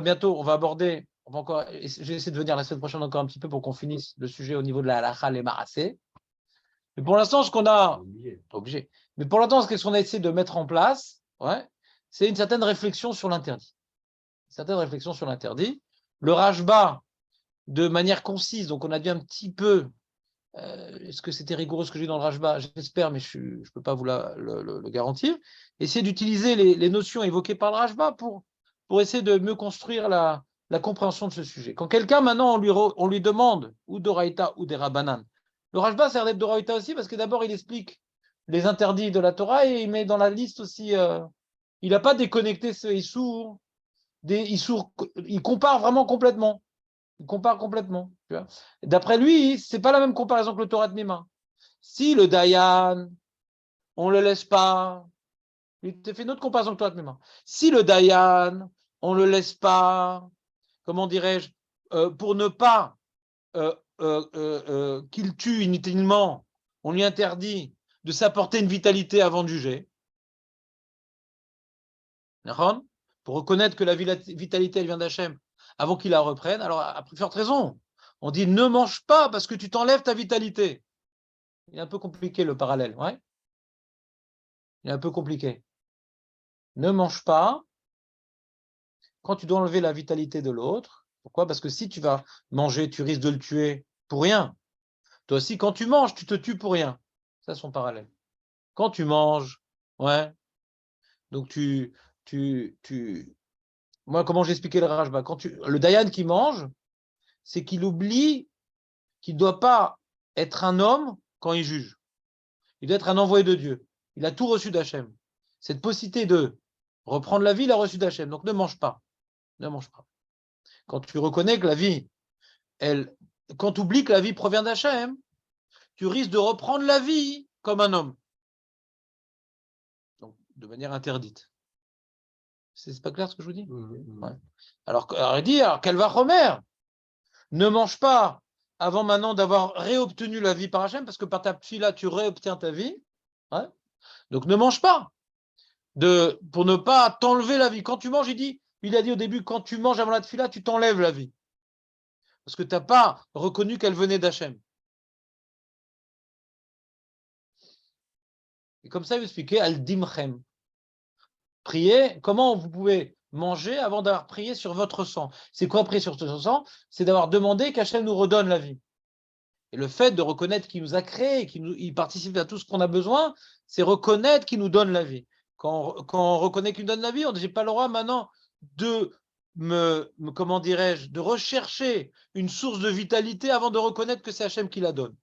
Speaker 1: aborder. Je vais essayer de venir la semaine prochaine encore un petit peu pour qu'on finisse le sujet au niveau de la halakha, les marassés. Mais pour l'instant, ce qu'on a. Pas obligé. Mais pour l'instant, ce qu'on a essayé de mettre en place, ouais, c'est une certaine réflexion sur l'interdit. Le Rashba, de manière concise, donc on a dit un petit peu. Est-ce que c'était rigoureux ce que j'ai dit dans le Rashba? J'espère, mais je ne peux pas vous le garantir. Essayer d'utiliser les notions évoquées par le Rashba pour essayer de mieux construire la compréhension de ce sujet. Quand quelqu'un, maintenant, on lui demande ou d'Oraïta ou des Rabbanan, le Rashba sert d'être d'Oraïta aussi parce que d'abord, il explique les interdits de la Torah et il met dans la liste aussi, il n'a pas déconnecté ce Issour, il compare vraiment complètement. Il compare complètement. D'après lui, ce n'est pas la même comparaison que le Torah de Mima. Si le Dayan, on ne le laisse pas, il te fait une autre comparaison que le Torah de Mima. Si le Dayan, on ne le laisse pas, comment dirais-je, pour ne pas qu'il tue inutilement, on lui interdit de s'apporter une vitalité avant de juger. Pour reconnaître que la vitalité, elle vient d'Hachem, avant qu'il la reprenne, alors à plus forte raison, on dit ne mange pas parce que tu t'enlèves ta vitalité. Il est un peu compliqué le parallèle, ouais. Il est un peu compliqué. Ne mange pas quand tu dois enlever la vitalité de l'autre. Pourquoi? Parce que si tu vas manger, tu risques de le tuer pour rien. Toi aussi, quand tu manges, tu te tues pour rien. Ça, c'est son parallèle. Quand tu manges, ouais. Donc moi, comment j'expliquais le Rashba? Le Dayan qui mange, c'est qu'il oublie qu'il ne doit pas être un homme quand il juge. Il doit être un envoyé de Dieu. Il a tout reçu d'Hachem. Cette possibilité de reprendre la vie, il a reçu d'Hachem. Donc ne mange pas. Ne mange pas. Quand tu reconnais que la vie, quand tu oublies que la vie provient d'Hachem, tu risques de reprendre la vie comme un homme. Donc, de manière interdite. C'est pas clair ce que je vous dis? Ouais. Alors, il dit, quel va Homer? ne mange pas avant maintenant d'avoir réobtenu la vie par Hachem, parce que par ta tfila, tu réobtiens ta vie. Ouais. Donc ne mange pas pour ne pas t'enlever la vie. Quand tu manges, il a dit au début, quand tu manges avant la tfila, tu t'enlèves la vie. Parce que tu n'as pas reconnu qu'elle venait d'Hachem. Et comme ça, il expliquait al-dimchem. Prier, comment vous pouvez manger avant d'avoir prié sur votre sang. C'est quoi prier sur votre sang? C'est d'avoir demandé qu'Hachem nous redonne la vie. Et le fait de reconnaître qu'il nous a créés, qu'il participe à tout ce qu'on a besoin, c'est reconnaître qu'il nous donne la vie. Quand on reconnaît qu'il nous donne la vie, on n'a pas le droit maintenant de comment dirais-je, de rechercher une source de vitalité avant de reconnaître que c'est Hachem qui la donne.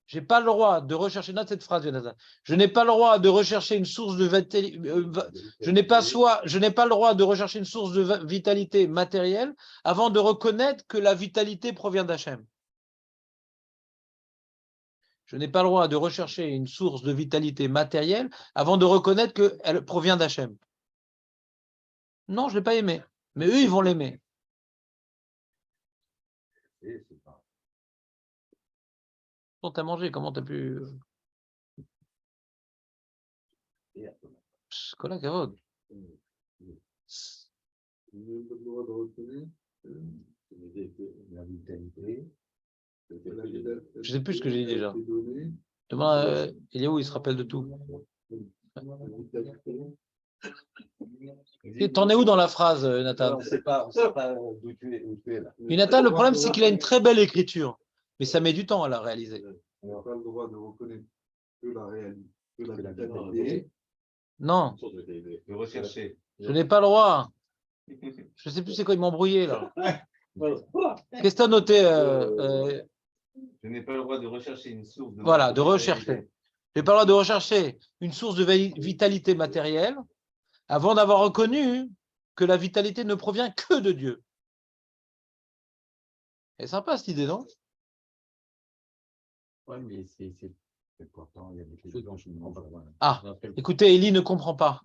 Speaker 1: Je n'ai pas le droit de rechercher, note cette phrase, Jonathan. Je n'ai pas le droit de rechercher une source de vitalité. Je n'ai pas le droit de rechercher une source de vitalité matérielle avant de reconnaître que la vitalité provient d'Hachem. Je n'ai pas le droit de rechercher une source de vitalité matérielle avant de reconnaître qu'elle provient d'Hachem. Non, je ne l'ai pas aimé. Mais eux, ils vont l'aimer. Quand tu as mangé, comment tu as pu. Kola kavod. Je ne sais plus ce que j'ai dit déjà. Demain, Eliaou, il se rappelle de tout. T'en es où dans la phrase, Nathan?
Speaker 6: On ne sait pas d'où tu es là.
Speaker 1: Mais Nathan, le problème, c'est qu'il a une très belle écriture. Mais ça met du temps à la réaliser.
Speaker 5: On n'a pas le droit de reconnaître que la réalité, que la vitalité.
Speaker 1: Non,
Speaker 5: De rechercher.
Speaker 1: je n'ai pas le droit. Je ne sais plus c'est quoi, il m'a embrouillé là. Qu'est-ce que tu as noté
Speaker 5: Je n'ai pas le droit de rechercher une source de.
Speaker 1: Voilà, de rechercher. Je n'ai pas le droit de rechercher une source de vitalité matérielle avant d'avoir reconnu que la vitalité ne provient que de Dieu. C'est sympa cette idée, non?
Speaker 3: Ouais, mais c'est
Speaker 6: Pourtant, il y a des choses dont je ne comprends pas.
Speaker 1: Ah, écoutez, Élie ne comprend pas.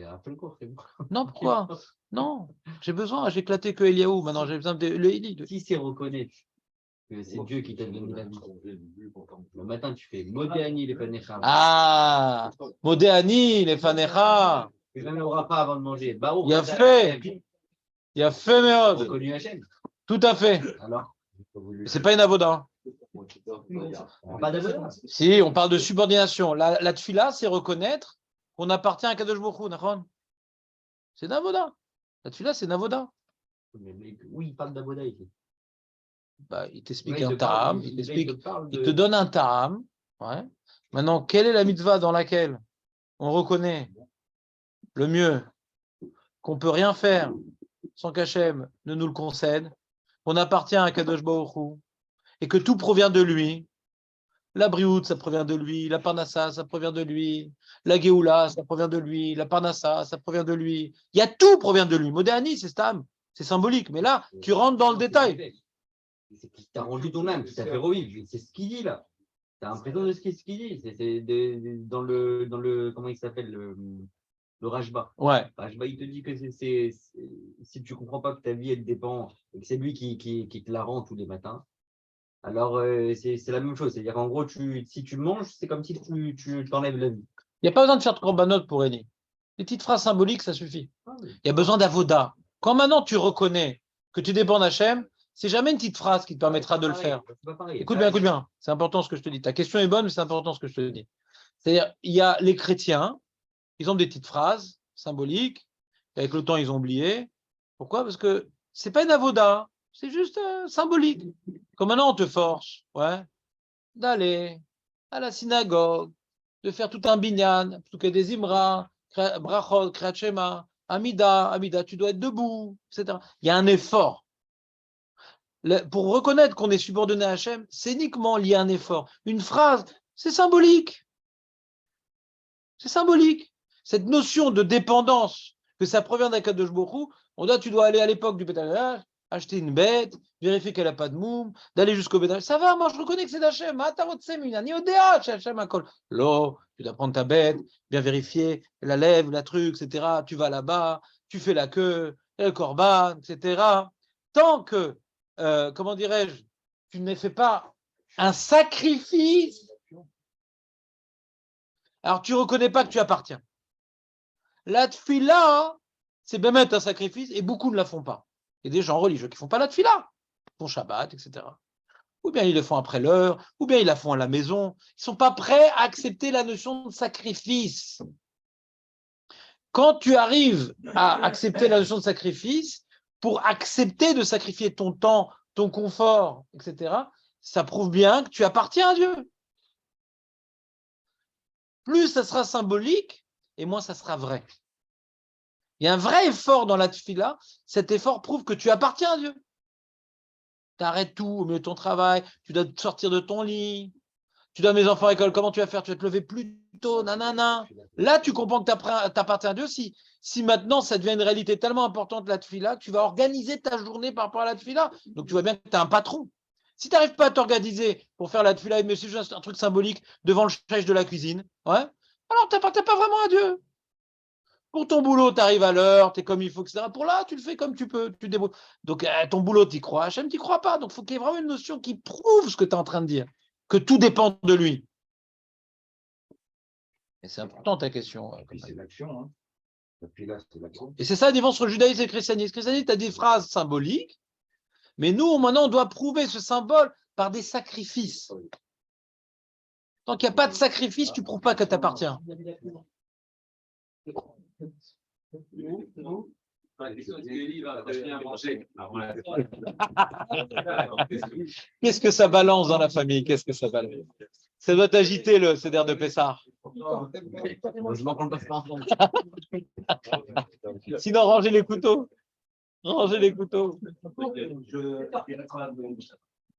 Speaker 3: Après le cours, c'est bon.
Speaker 1: Non, pourquoi? Non, j'ai éclaté que Eliaou. Maintenant, j'ai besoin de Élie.
Speaker 3: Qui sait reconnaître que c'est Dieu qui t'a donné la vie? Le matin, tu fais Modéani les Fanecha.
Speaker 1: Ah, Modéani, les Fanecha.
Speaker 3: Tu ne l'auras pas avant de manger.
Speaker 1: Il a fait. Il a fait, Méod.
Speaker 3: Reconnu Hachem.
Speaker 1: Tout à fait.
Speaker 3: Alors,
Speaker 1: C'est pas une avoda.
Speaker 3: pas d'abonnement.
Speaker 1: Si, on parle de subordination. La tfila, c'est reconnaître qu'on appartient à Kadosh Baruch Hu, Nachon. C'est Navoda. La tfila, c'est Navoda.
Speaker 3: Oui, il parle d'Aboda ici.
Speaker 1: Bah, il t'explique
Speaker 3: Ouais,
Speaker 1: un ta'am, il
Speaker 3: te
Speaker 1: te donne un ta'am. Ouais. Maintenant, quelle est la mitzvah dans laquelle on reconnaît le mieux qu'on ne peut rien faire sans qu'Hachem ne nous le concède, qu'on appartient à Kadosh Baruch Hu, et que tout provient de lui. La briout, ça provient de lui. La parnassa, ça provient de lui. La geoula, ça provient de lui. La parnassa, ça provient de lui. Il y a tout provient de lui. Modéani, c'est stam, c'est symbolique. Mais là, tu rentres dans le détail.
Speaker 3: C'est qui t'a rendu ton âme, qui t'a fait revivre. C'est ce qu'il dit là. Tu as l'impression de ce qu'il dit. C'est dans le. Comment il s'appelle le Rajba.
Speaker 1: Ouais.
Speaker 3: Rajba, il te dit que si tu ne comprends pas que ta vie, elle dépend, et que c'est lui qui te la rend tous les matins. Alors, c'est la même chose. C'est-à-dire qu'en gros, si tu manges, c'est comme si tu t'enlèves la vie.
Speaker 1: Il n'y a pas besoin de faire de korbanot pour Élie. Les petites phrases symboliques, ça suffit. Il y a besoin d'avoda. Quand maintenant tu reconnais que tu dépends d'Hachem, c'est jamais une petite phrase qui te permettra de le faire. Écoute bien. C'est important ce que je te dis. Ta question est bonne, mais c'est important ce que je te dis. C'est-à-dire, il y a les chrétiens, ils ont des petites phrases symboliques. Et avec le temps, ils ont oublié. Pourquoi? Parce que c'est pas une avoda. C'est juste symbolique. Comme maintenant, on te force d'aller à la synagogue, de faire tout un binyan, tout que des imra, brachot, kriyat shema, amida, tu dois être debout, etc. Il y a un effort. Pour reconnaître qu'on est subordonné à Hachem, c'est uniquement lié à un effort. Une phrase, c'est symbolique. C'est symbolique. Cette notion de dépendance, que ça provient d'un Kadosh Baruch Hu, tu dois aller à l'époque du Beth Amikdash, acheter une bête, vérifier qu'elle n'a pas de moum, d'aller jusqu'au Beth Amikdash. Ça va, moi je reconnais que c'est d'Hachem. L'eau, tu dois prendre ta bête, bien vérifier la lèvre, la truc, etc. Tu vas là-bas, tu fais la queue, le korban, etc. Tant que comment dirais-je, tu ne fais pas un sacrifice, alors tu ne reconnais pas que tu appartiens. La tfila, c'est bien mettre un sacrifice et beaucoup ne la font pas. Il y a des gens religieux qui ne font pas la tfila, ils font Shabbat, etc. Ou bien ils le font après l'heure, ou bien ils la font à la maison. Ils ne sont pas prêts à accepter la notion de sacrifice. Quand tu arrives à accepter la notion de sacrifice, pour accepter de sacrifier ton temps, ton confort, etc., ça prouve bien que tu appartiens à Dieu. Plus ça sera symbolique, et moins ça sera vrai. Il y a un vrai effort dans la tfila. Cet effort prouve que tu appartiens à Dieu. Tu arrêtes tout au milieu de ton travail, tu dois sortir de ton lit, tu dois mes enfants à l'école, comment tu vas faire? Tu vas te lever plus tôt, nanana. Là, tu comprends que tu appartiens à Dieu. Si maintenant ça devient une réalité tellement importante, la tfila, que tu vas organiser ta journée par rapport à la tfila. Donc tu vois bien que tu as un patron. Si tu n'arrives pas à t'organiser pour faire la tfila, mais c'est juste un truc symbolique devant le chèche de la cuisine, ouais, alors tu n'appartiens pas vraiment à Dieu. Pour ton boulot, tu arrives à l'heure, tu es comme il faut, etc. Pour là, tu le fais comme tu peux, tu te débrouilles. Donc, ton boulot, tu y crois. Hachem, tu n'y crois pas. Donc, il faut qu'il y ait vraiment une notion qui prouve ce que tu es en train de dire, que tout dépend de lui. Et c'est important ta question.
Speaker 6: Puis c'est l'action. Hein. Et puis là, c'est l'action.
Speaker 1: Et c'est ça la différence entre le judaïsme et le christianisme. Le christianisme, tu as des phrases symboliques, mais nous, maintenant, on doit prouver ce symbole par des sacrifices. Tant qu'il n'y a pas de sacrifice, tu ne prouves pas que tu appartiens. Qu'est-ce que ça balance dans la famille? Qu'est-ce que ça balance? Ça doit t'agiter le Seder de Pessah. Sinon, rangez les couteaux. Rangez les couteaux.